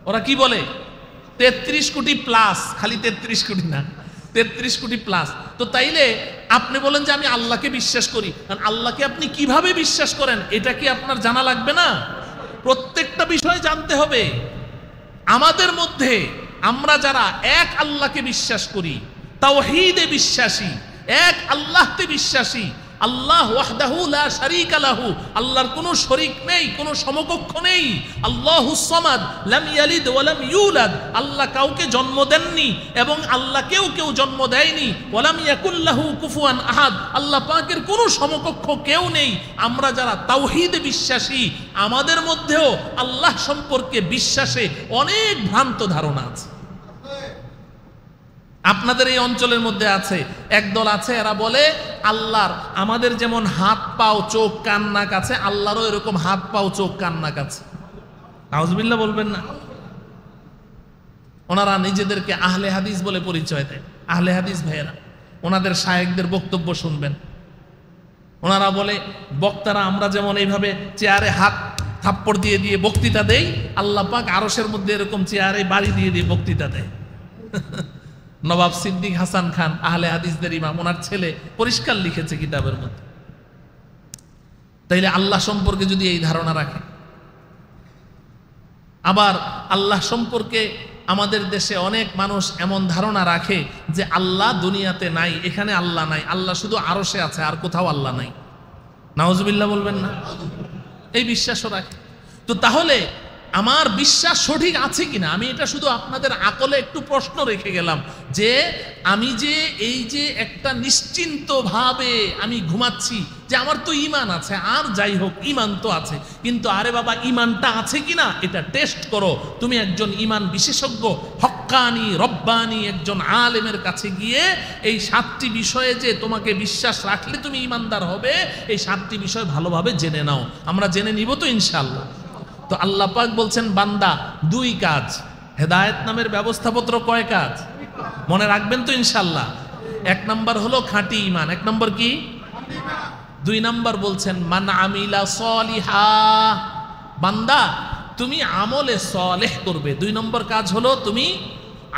ওরা কি বলে? 33 কোটি প্লাস, খালি 33 কোটি না, 33 কোটি প্লাস। তো তাইলে আপনি বলেন যে আমি আল্লাহকে বিশ্বাস করি, কারণ আল্লাহকে আপনি কিভাবে বিশ্বাস করেন এটা কি আপনার জানা লাগবে না? প্রত্যেকটা বিষয় জানতে হবে। আমাদের মধ্যে আমরা যারা এক আল্লাহকে বিশ্বাস করি, তাওহীদে বিশ্বাসী, এক আল্লাহতে বিশ্বাসী, আল্লাহ ওয়াহদাহু লা শারীকা লাহু, আল্লাহর কোনো শরীক নেই, কোনো সমকক্ষ নেই। আল্লাহুস সামাদ, লাম ইয়ালিদ ওয়া লাম ইউলাদ, আল্লাহ কাউকে জন্ম দেননি এবং আল্লাহকেও কেউ জন্ম দেয়নি। ওয়া লাম ইয়াকুল লাহু কুফুয়ান আহাদ, আল্লাহ পাকের কোনো সমকক্ষ কেউ নেই। আমরা যারা তাওহীদে বিশ্বাসী, আমাদের মধ্যেও আল্লাহ সম্পর্কে বিশ্বাসে অনেক ভ্রান্ত ধারণা আছে। আপনাদের এই অঞ্চলের মধ্যে আছে একদল আছে, এরা বলে আল্লাহর আমাদের যেমন হাত পাও চোখ কান নাক আছে, আল্লাহরও এরকম হাত পাও চোখ কান নাক আছে। নাউজুবিল্লাহ বলবেন না? ওনারা নিজেদেরকে আহলে হাদিস বলে পরিচয় দেয়। আহলে হাদিস ভাইয়েরা, ওনাদের শায়েখদের বক্তব্য শুনবেন, ওনারা বলে বক্তারা আমরা যেমন এইভাবে চেয়ারে হাত থাপ্পড় দিয়ে দিয়ে বক্তৃতা দেই, আল্লাহ পাক আরশের মধ্যে এরকম চেয়ারে বাড়ি দিয়ে দিয়ে বক্তৃতা দেয়। নবাব সিদ্দিক হাসান খান আহলে হাদিসদের ইমাম, ওনার ছেলে পরিষ্কার লিখেছে কিতাবের মধ্যে। তাইলে আল্লাহ সম্পর্কে যদি এই ধারণা রাখে, আবার আল্লাহ সম্পর্কে আমাদের দেশে অনেক মানুষ এমন ধারণা রাখে যে আল্লাহ দুনিয়াতে নাই, এখানে আল্লাহ নাই, আল্লাহ শুধু আরশে আছে, আর কোথাও আল্লাহ নাই। নাউজুবিল্লাহ বলবেন না? এই বিশ্বাসও রাখে। তো তাহলে আমার বিশ্বাস সঠিক আছে কিনা, আমি এটা শুধু আপনাদের আকলে একটু প্রশ্ন রেখে গেলাম যে আমি যে এই যে একটা নিশ্চিন্ত ভাবে আমি ঘুমাচ্ছি যে আমার তো ঈমান আছে, আর যাই হোক ঈমান তো আছে, কিন্তু আরে বাবা ঈমানটা আছে কিনা এটা টেস্ট করো। তুমি একজন ঈমান বিশেষজ্ঞ, হক্কানি রব্বানি একজন আলেমের কাছে গিয়ে এই 7টি বিষয়ে যে তোমাকে বিশ্বাস রাখলে তুমি ঈমানদার হবে, এই 7টি বিষয় ভালোভাবে জেনে নাও। আমরা জেনে নিব তো ইনশাআল্লাহ। তো আল্লাহ পাক বলছেন বান্দা 2 কাজ। হেদায়েত নামের ব্যবস্থাপত্র কয় কাজ মনে রাখবেন তো ইনশাআল্লাহ? 1 নাম্বার হলো খাঁটি ঈমান। 1 নাম্বার কি? 2 নাম্বার বলছেন মান আমিলা সলিহা, বান্দা তুমি আমলে সলেহ করবে। 2 নম্বর কাজ হলো তুমি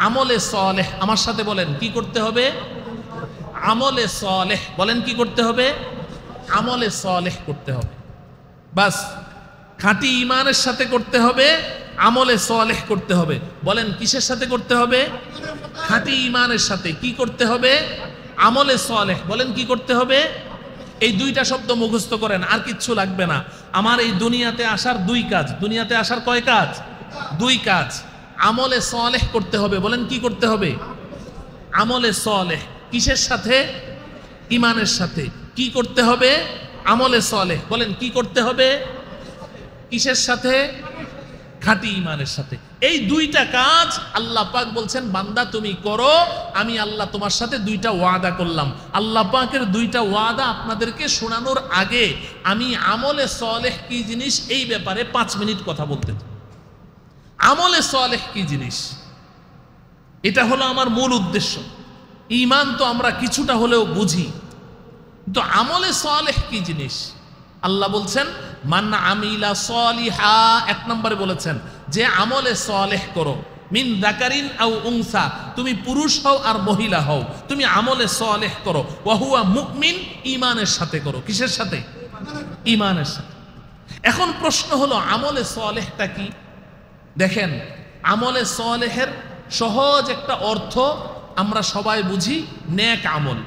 আমলে সলেহ। আমার সাথে বলেন কি করতে হবে? আমলে সলেহ। বলেন কি করতে হবে? আমলে সলেহ করতে হবে। বাস, খাঁটি ঈমানের সাথে করতে হবে, আমলে সলেহ করতে হবে। বলেন কিসের সাথে করতে হবে? খাঁটি ঈমানের সাথে। কি করতে হবে? আমলে সলেহ। বলেন কি করতে হবে? এই 2টা শব্দ মুখস্থ করেন, আর কিচ্ছু লাগবে না। আমার এই দুনিয়াতে আসার 2 কাজ। দুনিয়াতে আসার কয় কাজ? 2 কাজ। আমলে সলেহ করতে হবে। বলেন কি করতে হবে? আমলে সলেহ। কিসের সাথে? ঈমানের সাথে। কি করতে হবে? আমলে সলেহ। বলেন কি করতে হবে? কিসের সাথে? খাঁটি ঈমানের সাথে। এই 2টা কাজ আল্লাহ পাক বলছেন বান্দা তুমি করো, আমি আল্লাহ তোমার সাথে 2টা ওয়াদা করলাম। আল্লাহ পাকের 2টা ওয়াদা আপনাদেরকে শোনানোর আগে আমি আমলে সলেহ কি জিনিস এই ব্যাপারে 5 মিনিট কথা বলতে চাই। আমলে সলেহ কি জিনিস এটা হলো আমার মূল উদ্দেশ্য। ঈমান তো আমরা কিছুটা হলেও বুঝি, তো আমলে সলেহ কি জিনিস? আল্লাহ বলছেন মান আমিলা সলিহা। 1 নম্বরে বলেছেন যে আমলে সলেহ করো, মিন যাকারিন আও উনসা, তুমি পুরুষ হও আর মহিলা হও, তুমি আমলে সলেহ করো। ওয়া হুয়া মুমিন, ঈমানের সাথে করো। কিসের সাথে? ঈমানের সাথে। এখন প্রশ্ন হলো আমলে সলেহটা কি? দেখেন, আমলে সলেহের সহজ একটা অর্থ আমরা সবাই বুঝি, নেক আমল।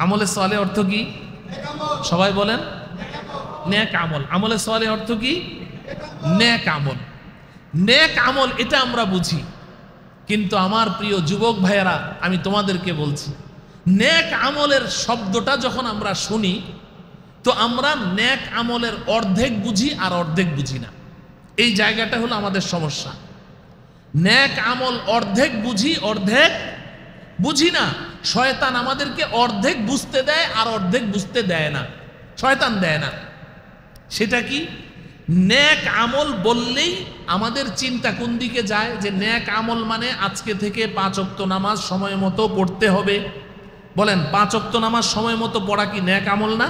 আমলে সলেহ অর্থ কি? সবাই বলেন নেক আমল। আমলে সলেহ অর্থ কি? নেক আমল। নেক আমল এটা আমরা বুঝি, কিন্তু আমার প্রিয় যুবক ভাইয়েরা আমি তোমাদেরকে বলছি, নেক আমলের শব্দটা যখন আমরা শুনি তো আমরা নেক আমলের অর্ধেক বুঝি আর অর্ধেক বুঝি না। এই জায়গাটা হলো আমাদের সমস্যা। নেক আমল অর্ধেক বুঝি, অর্ধেক বুঝি না। শয়তান আমাদেরকে অর্ধেক বুঝতে দেয় আর অর্ধেক বুঝতে দেয় না। শয়তান দেয় না। সেটা কি? নেক আমল বললেই আমাদের চিন্তা কোন দিকে যায় যে নেক আমল মানে আজকে থেকে 5 ওয়াক্ত নামাজ সময় মতো পড়তে হবে। বলেন 5 ওয়াক্ত নামাজ সময় মতো পড়া কি নেক আমল না?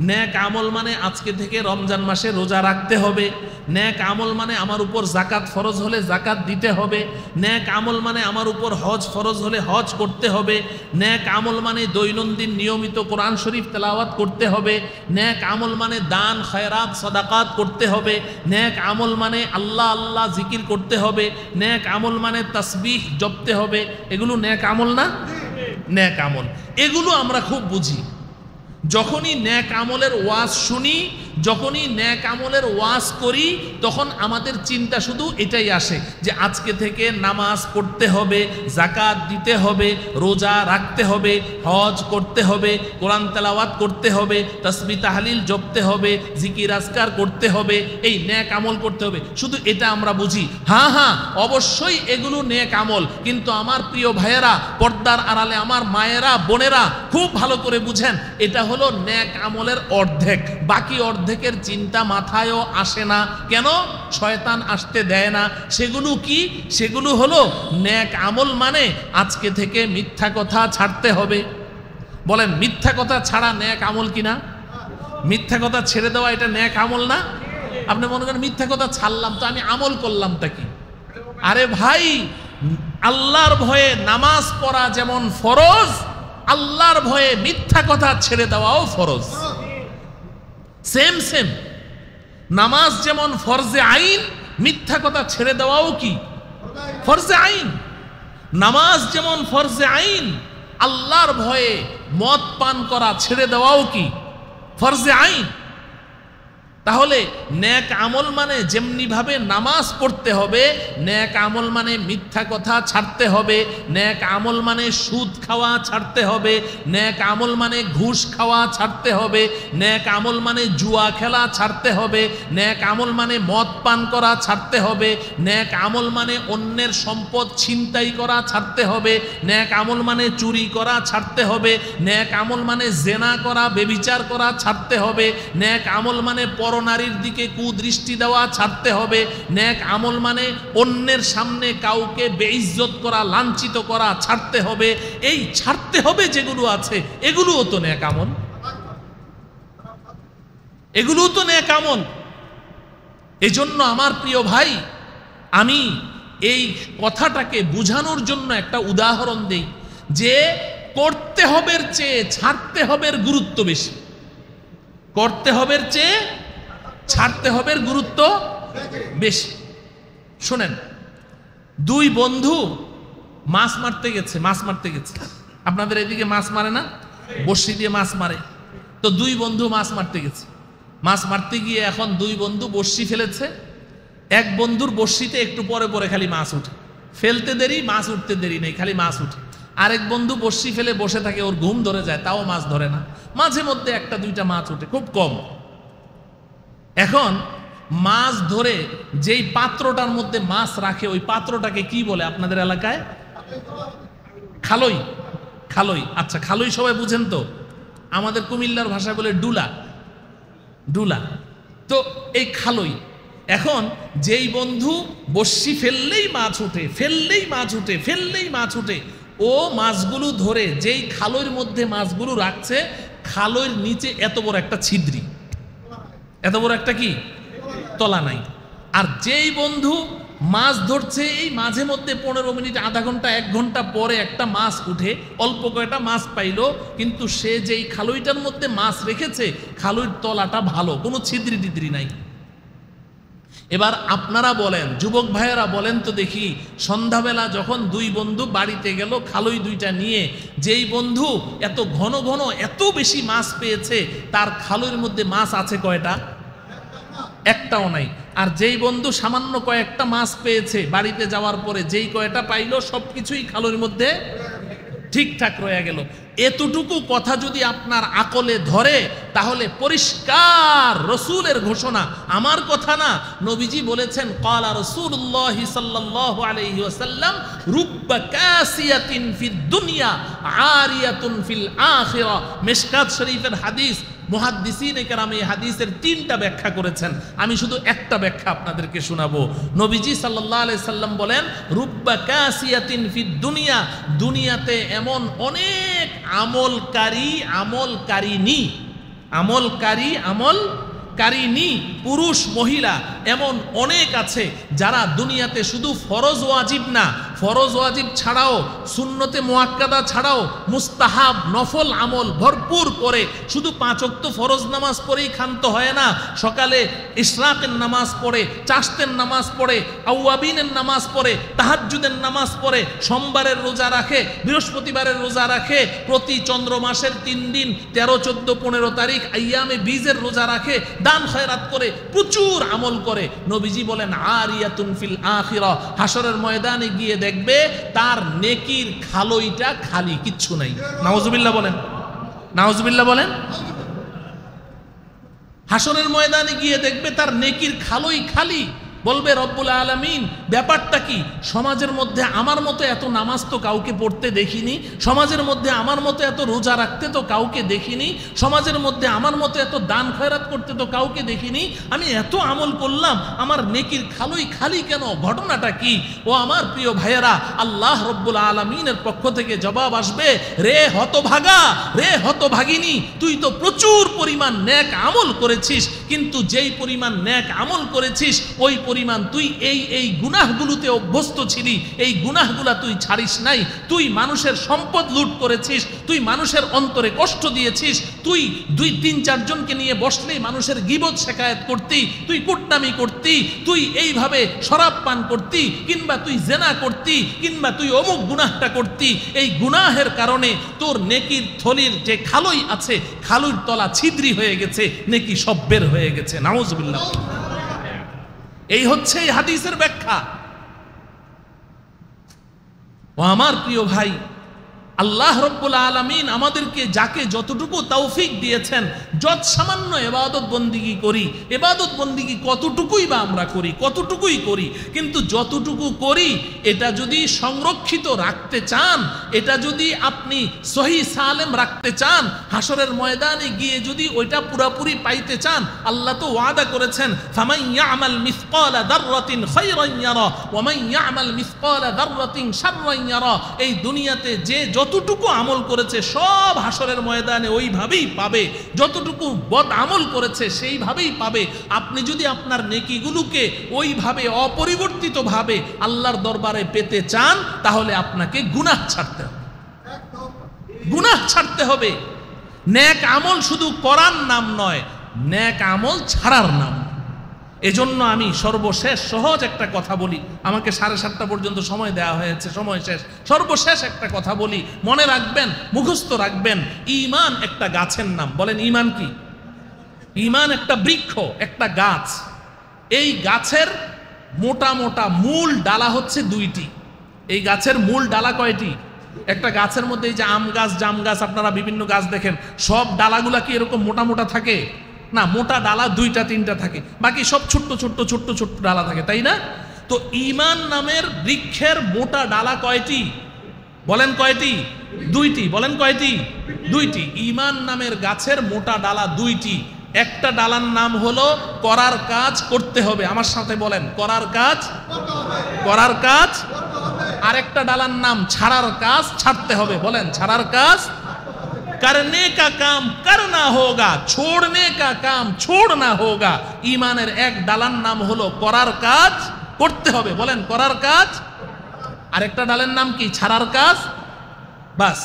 নেক আমল মানে আজকে থেকে রমজান মাসে রোজা রাখতে হবে। নেক আমল মানে আমার উপর যাকাত ফরজ হলে যাকাত দিতে হবে। নেক আমল মানে আমার উপর হজ ফরজ হলে হজ করতে হবে। নেক আমল মানে দৈনন্দিন নিয়মিত কোরআন শরীফ তেলাওয়াত করতে হবে। নেক আমল মানে দান খয়রাত সাদাকাত করতে হবে। নেক আমল মানে আল্লাহ আল্লাহ জিকির করতে হবে। নেক আমল মানে তাসবিহ জপতে হবে। এগুলো নেক আমল না? নেক আমল এগুলো আমরা খুব বুঝি। যখনই নেক আমলের ওয়াজ শুনি, যখনই নেক আমলের ওয়াজ করি, তখন আমাদের চিন্তা শুধু এটাই আসে যে আজকে থেকে নামাজ পড়তে হবে, যাকাত দিতে হবে, রোজা রাখতে হবে, হজ করতে হবে, কোরআন তেলাওয়াত করতে হবে, তাসবিহ তাহলিল জপতে হবে, জিকির আজকার করতে হবে, এই নেক আমল করতে হবে। শুধু এটা আমরা বুঝি। হ্যাঁ হ্যাঁ অবশ্যই এগুলো নেক আমল, কিন্তু আমার প্রিয় ভাইয়েরা, পর্দার আড়ালে আমার মায়েরা বোনেরা খুব ভালো করে বুঝেন, এটা হলো নেক আমলের অর্ধেক। বাকি অর্ধেকের চিন্তা মাথায়ও আসে না। কেন? শয়তান আসতে দেয় না। সেগুলো কি? সেগুলো হলো নেক আমল মানে আজকে থেকে মিথ্যা কথা ছাড়তে হবে। বলেন মিথ্যা কথা ছাড়া নেক আমল কিনা? মিথ্যা কথা ছেড়ে দেওয়া এটা নেক আমল না? আপনি মনে করেন মিথ্যা কথা ছাড়লাম তো আমি আমল করলামটা কি? আরে ভাই, আল্লাহর ভয়ে নামাজ পড়া যেমন ফরজ, আল্লাহর ভয়ে মিথ্যা কথা ছেড়ে দেওয়াও ফরজ। Same same. নামাজ যেমন ফরজে আইন, মিথ্যা কথা ছেড়ে দেওয়াও কি ফরজে আইন। নামাজ যেমন ফরজে আইন, আল্লাহর ভয়ে মদ পান করা ছেড়ে দেওয়াও কি ফরজে আইন। তাহলে নেক আমল মানে যেমনি ভাবে নামাজ পড়তে হবে, নেক আমল মানে মিথ্যা কথা ছাড়তে হবে, নেক আমল মানে সুদ খাওয়া ছাড়তে হবে, নেক আমল মানে ঘুষ খাওয়া ছাড়তে হবে, নেক আমল মানে জুয়া খেলা ছাড়তে হবে, নেক আমল মানে মদ পান করা ছাড়তে হবে, নেক আমল মানে অন্যের সম্পদ ছিনতাই করা ছাড়তে হবে, নেক আমল মানে চুরি করা ছাড়তে হবে, নেক আমল মানে জেনা করা ব্যভিচার করা ছাড়তে হবে, নেক আমল মানে নারীর দিকে কুদৃষ্টি দেওয়া ছাড়তে হবে, নেক আমল মানে অন্যের সামনে কাউকে বেইজ্জত করা লাঞ্ছিত করা ছাড়তে হবে। এই ছাড়তে হবে যেগুলো আছে এগুলোও তো নেক আমল, এগুলোও তো নেক আমল। এজন্য আমার প্রিয় ভাই, আমি এই কথাটাকে বোঝানোর জন্য একটা উদাহরণ দেই যে করতে হবের চেয়ে ছাড়তে হবের গুরুত্ব বেশি। করতে হবের চেয়ে ছাড়তে হবে গুরুত্ব বেশি। শোনেন, দুই বন্ধু মাছ মারতে গেছে। আপনাদের এদিকে মাছ মারে না? বড়শি দিয়ে মাছ মারে। তো দুই বন্ধু মাছ মারতে গেছে। মাছ মারতে গিয়ে এখন দুই বন্ধু বড়শি ফেলেছে। এক বন্ধুর বড়শিতে একটু পরে পরে খালি মাছ উঠে, ফেলতে দেরি মাছ উঠতে দেরি নেই, খালি মাছ উঠে। আরেক বন্ধু বড়শি ফেলে বসে থাকে, ওর ঘুম ধরে যায়, তাও মাছ ধরে না। মাঝে মধ্যে একটা দুইটা মাছ উঠে, খুব কম। এখন মাছ ধরে যেই পাত্রটার মধ্যে মাছ রাখে ওই পাত্রটাকে কি বলে আপনাদের এলাকায়? খালই। খালই। আচ্ছা, খালই সবাই বুঝেন তো? আমাদের কুমিল্লার ভাষায় বলে ডুলা। ডুলা। তো এই খালই। এখন যেই বন্ধু বড়শি ফেললেই মাছ উঠে, ফেললেই মাছ উঠে, ফেললেই মাছ উঠে, ও মাছগুলো ধরে যেই খালইর মধ্যে মাছগুলো রাখছে, খালইর নিচে এত বড় একটা ছিদ্রি, এত বড় একটা কি তলা নাই। আর যেই বন্ধু মাছ ধরছে, এই মাঝে মধ্যে 15 মিনিট, আধা ঘন্টা, 1 ঘন্টা পরে একটা মাছ উঠে, অল্প কয়টা মাছ পাইলো, কিন্তু সে যেই খালইটার মধ্যে মাছ রেখেছে খালইর তলাটা ভালো, কোনো ছিদ্রি টিদ্রি নাই। এবার আপনারা বলেন, যুবক ভাইয়েরা বলেন তো দেখি, সন্ধ্যাবেলা যখন দুই বন্ধু বাড়িতে গেল খালই দুইটা নিয়ে, যেই বন্ধু এত ঘন ঘন এত বেশি মাছ পেয়েছে তার খালইর মধ্যে মাছ আছে কয়টা? একটাও নাই। আর যেই বন্ধু সামান্য কয়েকটা মাছ পেয়েছে, বাড়িতে যাওয়ার পরে যেই কয়টা পাইলো সবকিছুই খালইর মধ্যে ঠিকঠাক রয়ে গেল। এতটুকু কথা যদি আপনার আকলে ধরে তাহলে পরিষ্কার রসুলের ঘোষণা, আমার কথা না, নবীজি বলেছেন ক্বালা রাসূলুল্লাহি সাল্লাল্লাহু আলাইহি ওয়াসাল্লাম রুব্বা কাসিয়াতিন ফিদ দুনিয়া আরিয়াতুন ফিল আখিরা। মিশকাত শরীফের হাদিস। মুহাদ্দিসিনে কেরাম এই হাদিসের 3টা ব্যাখ্যা করেছেন, আমি শুধু একটা ব্যাখ্যা আপনাদেরকে শোনাবো। নবীজি সাল্লাল্লাহু আলাইহি সাল্লাম বলেন রুব্বা কাসিয়াতিন ফিদ দুনিয়া, দুনিয়াতে এমন অনেক আমলকারিনী পুরুষ মহিলা এমন অনেক আছে যারা দুনিয়াতে শুধু ফরজ ওয়াজিব না, ফরজ ওয়াজিব ছাড়াও, সুন্নতে মুআক্কাদা ছাড়াও মুস্তাহাব নফল আমল ভরপুর করে। শুধু 5 ওয়াক্ত ফরজ নামাজ পড়েই ক্ষান্ত হয় না, সকালে ইশরাকের নামাজ পড়ে, চাশতের নামাজ পড়ে, আওয়াবিনের নামাজ পড়ে, তাহাজ্জুদের নামাজ পড়ে, সোমবারের রোজা রাখে, বৃহস্পতিবারের রোজা রাখে, প্রতি চন্দ্র মাসের 3 দিন 13, 14, 15 তারিখ আইয়ামে বীজের রোজা রাখে, দান খয়রাত করে, প্রচুর আমল করে। নবীজি বলেন আরিয়াতুন ফিল আখিরা, হাসরের ময়দানে গিয়ে দেখবে তার নেকির খালইটা খালি, কিচ্ছু নাই। নাউজুবিল্লাহ বলেন, নাউজুবিল্লাহ বলেন। হাসরের ময়দানে গিয়ে দেখবে তার নেকির খালই খালি, বলবে রব্বুল আলামিন ব্যাপারটা কি, সমাজের মধ্যে আমার মতো এত নামাজ তো কাউকে পড়তে দেখিনি, সমাজের মধ্যে আমার মতো এত রোজা রাখতে তো কাউকে দেখিনি, সমাজের মধ্যে আমার মতো এত দান খয়রাত করতে তো কাউকে দেখিনি, আমি এত আমল করলাম, আমার নেকির খালই খালি কেন, ঘটনাটা কি? ও আমার প্রিয় ভাইয়েরা, আল্লাহ রব্বুল আলামিনের পক্ষ থেকে জবাব আসবে, রে হতভাগা, রে হতভাগিনী, তুই তো প্রচুর পরিমাণ নেক আমল করেছিস, কিন্তু যেই পরিমাণ নেক আমল করেছিস ওই পরিমাণ তুই এই গুনাহগুলোতে অভ্যস্ত ছিলি, এই গুনাহগুলা তুই ছাড়িস নাই। তুই মানুষের সম্পদ লুট করেছিস, তুই মানুষের অন্তরে কষ্ট দিয়েছিস, তুই 2-3-4 জনকে নিয়ে বসলেই মানুষের গীবত শেকায়েত করতি, তুই কুটনামি করতি, তুই এইভাবে শরাব পান করতি, কিংবা তুই জেনা করতি, কিংবা তুই অমুক গুনাহটা করতি। এই গুনাহের কারণে তোর নেকির থলির যে খালই আছে, খালুর তলা ছিদ্রি হয়ে গেছে, নেকি সব বের হয়ে গেছে। নাউজুবিল্লাহ। এই হচ্ছে এই হাদিসের ব্যাখ্যা। ও আমার প্রিয় ভাই, আল্লাহ রব্বুল আলামিন আমাদেরকে যাকে যতটুকু তৌফিক দিয়েছেন, যত সামান্য ইবাদত বন্দিগি করি, ইবাদত বন্দিগি কতটুকুই বা আমরা করি, কতটুকুই করি, কিন্তু যতটুকু করি এটা যদি সংরক্ষিত রাখতে চান, এটা যদি আপনি সহি সালেম রাখতে চান, হাসরের ময়দানে গিয়ে যদি ওইটা পুরাপুরি পাইতে চান, আল্লাহ তো ওয়াদা করেছেন, ফামান ইয়ামাল মিসকালা যাররাতিন খায়রান ইয়ারা ওয়া মান ইয়ামাল মিসকালা যাররাতিন শাররান ইয়ারা। এই দুনিয়াতে যে যতটুকু আমল করেছে সব হাসরের ময়দানে ওইভাবেই পাবে, যতটুকু বদ আমল করেছে সেইভাবেই পাবে। আপনি যদি আপনার নেকিগুলোকে ওইভাবে অপরিবর্তিতভাবে আল্লাহর দরবারে পেতে চান, তাহলে আপনাকে গুনাহ ছাড়তে হবে, গুনাহ ছাড়তে হবে। নেক আমল শুধু করার নাম নয়, নেক আমল ছাড়ার নাম। এজন্য আমি সর্বশেষ সহজ একটা কথা বলি, আমাকে 7:30 পর্যন্ত সময় দেওয়া হয়েছে, সময় শেষ। সর্বশেষ একটা কথা বলি, মনে রাখবেন, মুখস্থ রাখবেন, ঈমান একটা গাছের নাম। বলেন ঈমান কি? ঈমান একটা বৃক্ষ, একটা গাছ। এই গাছের মোটা মোটা মূল ডালা হচ্ছে 2টি। এই গাছের মূল ডালা কয়টি? একটা গাছের মধ্যে এই যে আম গাছ, জাম গাছ, আপনারা বিভিন্ন গাছ দেখেন, সব ডালাগুলা কি এরকম মোটা মোটা থাকে? না, মোটা ডালা 2-3টা থাকে, বাকি সব ছোট্ট ছোট্ট ছোট্ট ছোট্ট ডালা থাকে, তাই না? তো ঈমান নামের বৃক্ষের মোটা ডালা কয়টি? বলেন কয়টি? 2টি। বলেন কয়টি? 2টি। ঈমান নামের গাছের মোটা ডালা 2টি। একটা ডালার নাম হলো করার কাজ করতে হবে। আমার সাথে বলেন, করার কাজ, করার কাজ। আরেকটা ডালার নাম ছাড়ার কাজ, ছাড়তে হবে। বলেন ছাড়ার কাজ। करने का काम करना होगा, छोड़ने का काम छोड़ना होगा। ईमानेर एक डालार नाम हलो करार काज करते होबे। बोलेन करार काज। आरेकटा डालेर नाम की? छाड़ार काज। बस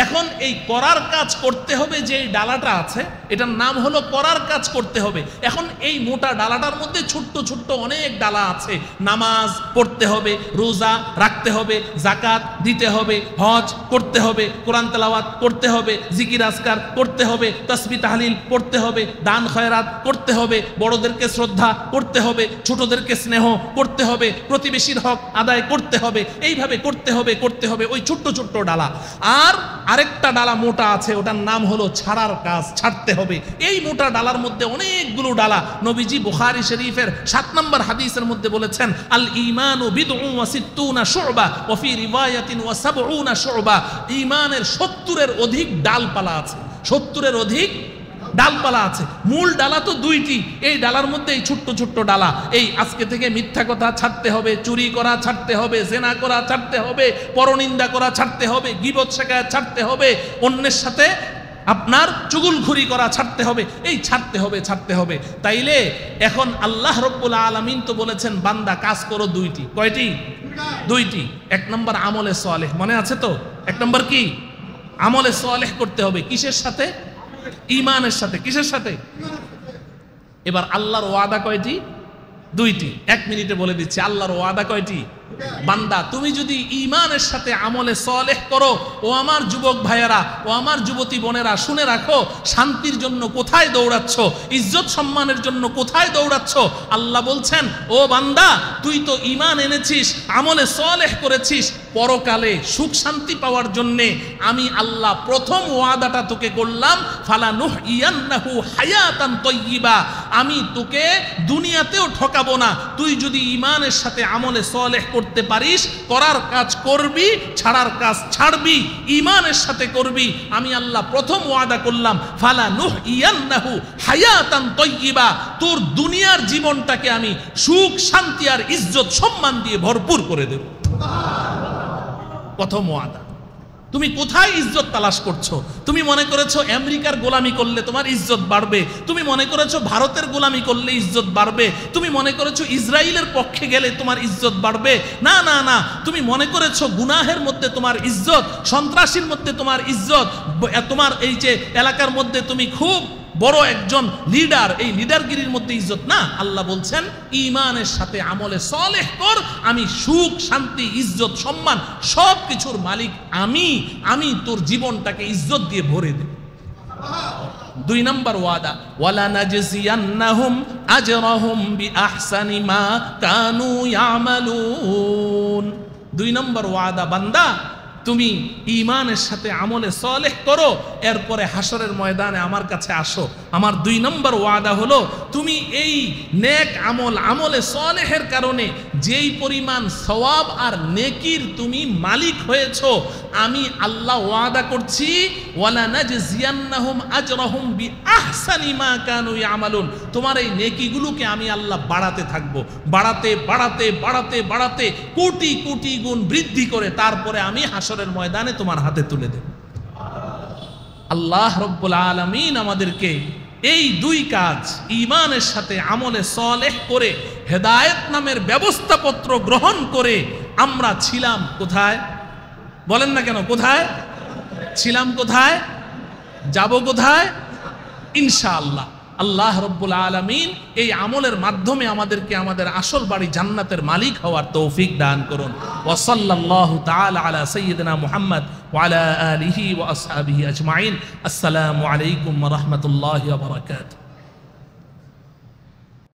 এখন এই করার কাজ করতে হবে যে ডালাটা আছে, এটার নাম হলো করার কাজ করতে হবে। এখন এই মোটা ডালাটার মধ্যে ছোট্ট ছোট্ট অনেক ডালা আছে। নামাজ পড়তে হবে, রোজা রাখতে হবে, যাকাত দিতে হবে, হজ করতে হবে, কোরআন তেলাওয়াত করতে হবে, জিকির আজকার করতে হবে, তাসবিহ তাহলিল পড়তে হবে, দান খয়রাত করতে হবে, বড়দেরকে শ্রদ্ধা করতে হবে, ছোটদেরকে স্নেহ করতে হবে, প্রতিবেশীর হক আদায় করতে হবে। এইভাবে করতে হবে করতে হবে ওই ছোট্ট ছোট্ট ডালা। আর আরেকটা ডালা মোটা আছে, ওটার নাম হলো ছাড়ার কাজ, ছাড়তে হবে। এই মোটা ডালার মধ্যে অনেকগুলো ডালা। নবীজি বুখারী শরীফের 7 নম্বর হাদিসের মধ্যে বলেছেন, আল ঈমানু বিদউন ওয়া সিত্তুনা শু'বা ওয়া ফি রিওয়ায়াতিন ওয়া সাবউনা শু'বা। ঈমানের 70-এর অধিক ডালপালা আছে, 70-এর অধিক ডালপালা আছে। মূল ডালা তো 2টি, এই ডালার মধ্যে এই ছোট্ট ছোট্ট ডালা। এই আজকে থেকে মিথ্যা কথা ছাড়তে হবে, চুরি করা ছাড়তে হবে, জেনা করা ছাড়তে হবে, পরনিন্দা করা ছাড়তে হবে, গীবত শিকায়াত ছাড়তে হবে, অন্যের সাথে আপনার চুগলখুরি করা ছাড়তে হবে। এই ছাড়তে হবে ছাড়তে হবে। তাইলে এখন আল্লাহ রাব্বুল আলামিন তো বলেছেন বান্দা কাজ করো 2টি। কয়টি? 2টি। 1 নম্বর আমলে সালেহ, মনে আছে তো? 1 নম্বর কি? আমলে সালেহ করতে হবে। কিসের সাথে? ঈমানের সাথে। কিসের সাথে? এবার আল্লাহর ওয়াদা কয়টি? 2টি। 1 মিনিটে বলে দিচ্ছি আল্লাহর ওয়াদা কয়টি? বান্দা তুমি যদি ঈমানের সাথে আমলে সালেহ করো, ও আমার যুবক ভাইয়েরা, ও আমার যুবতী বোনেরা, শুনে রাখো, শান্তির জন্য কোথায় দৌড়াচ্ছ, ইজ্জত সম্মানের জন্য কোথায় দৌড়াচ্ছ? আল্লাহ বলছেন, ও বান্দা তুই তো ঈমান এনেছিস, আমলে সালেহ করেছিস, পরকালে সুখ শান্তি পাওয়ার জন্যে আমি আল্লাহ প্রথম ওয়াদাটা তোকে করলাম, ফালানুহইয়ান্নাহু হায়াতান তাইয়্যিবা, আমি তোকে দুনিয়াতেও ঠকাবো না। তুই যদি ঈমানের সাথে আমলে সালেহ করতে পারিস, করার কাজ করবি, ছাড়ার কাজ ছাড়বি, ঈমানের সাথে করবি, আমি আল্লাহ প্রথম ওয়াদা করলাম, ফালানুহইয়ান্নাহু হায়াতান তাইয়্যিবা, তোর দুনিয়ার জীবনটাকে আমি সুখ শান্তি আর ইজ্জত সম্মান দিয়ে ভরপুর করে দেব। প্রথম ওয়াদা। তুমি কোথায় ইজ্জত তালাশ করছো? তুমি মনে করেছো আমেরিকার গোলামি করলে তোমার ইজ্জত বাড়বে, তুমি মনে করেছো ভারতের গোলামি করলে ইজ্জত বাড়বে, তুমি মনে করেছো ইসরায়েলের পক্ষে গেলে তোমার ইজ্জত বাড়বে। না না না, তুমি মনে করেছো গুনাহের মধ্যে তোমার ইজ্জত, সন্ত্রাসীর মধ্যে তোমার ইজ্জত, তোমার এই যে এলাকার মধ্যে তুমি খুব বড় একজন লিডার, এই লিডারগিরির মধ্যে ইজ্জত না। আল্লাহ বলছেন ঈমানের সাথে আমলে সালেহ কর, আমি সুখ শান্তি ইজ্জত সম্মান সব কিছুর মালিক আমি তোর জীবনটাকে ইজ্জত দিয়ে ভরে দেব। 2 নম্বর ওয়াদা, ওয়ালা নাজজিয়ান্নাহুম আজরাহুম বিআহসানি মা কানু ইয়ামালুন। 2 নম্বর ওয়াদা, বান্দা তুমি ঈমানের সাথে আমলে সালেহ করো, এরপরে হাসরের ময়দানে আমার কাছে আসো। আমার 2 নম্বর ওয়াদা হলো, তুমি এই নেক আমল, আমলে সালেহের কারণে যেই পরিমাণ সওয়াব আর নেকির তুমি মালিক হয়েছো, আমি আল্লাহ ওয়াদা করছি, ওয়ালা নাজজিয়ান্নাহুম আজরাহুম বিআহসানি মা কানু ইয়ামালুন, তোমার এই নেকিগুলোকে আমি আল্লাহ বাড়াতে থাকবো, বাড়াতে বাড়াতে বাড়াতে বাড়াতে কোটি কোটি গুণ বৃদ্ধি করে তারপরে আমি হাসরের ময়দানে তোমার হাতে তুলে দেব। আল্লাহ রব্বুল আলামিন আমাদেরকে এই 2 কাজ, ঈমানের সাথে আমলে সালেহ করে হেদায়েত নামের ব্যবস্থাপত্র গ্রহণ করে আমরা ছিলাম কোথায়? বলেন না কেন, কোথায় ছিলাম, কোথায় যাব, কোথায়? ইনশাআল্লাহ আল্লাহ রব্বুল আলামিন এই আমলের মাধ্যমে আমাদেরকে আমাদের আসল বাড়ি জান্নাতের মালিক হওয়ার তৌফিক দান করুন। ওয়া সাল্লাল্লাহু তাআলা আলা সাইয়্যিদিনা মুহাম্মদ ওয়া আলা আলিহি ওয়া আসহাবিহি আজমাইন। আসসালামু আলাইকুম ওয়া রাহমাতুল্লাহি ওয়া বারাকাতুহু।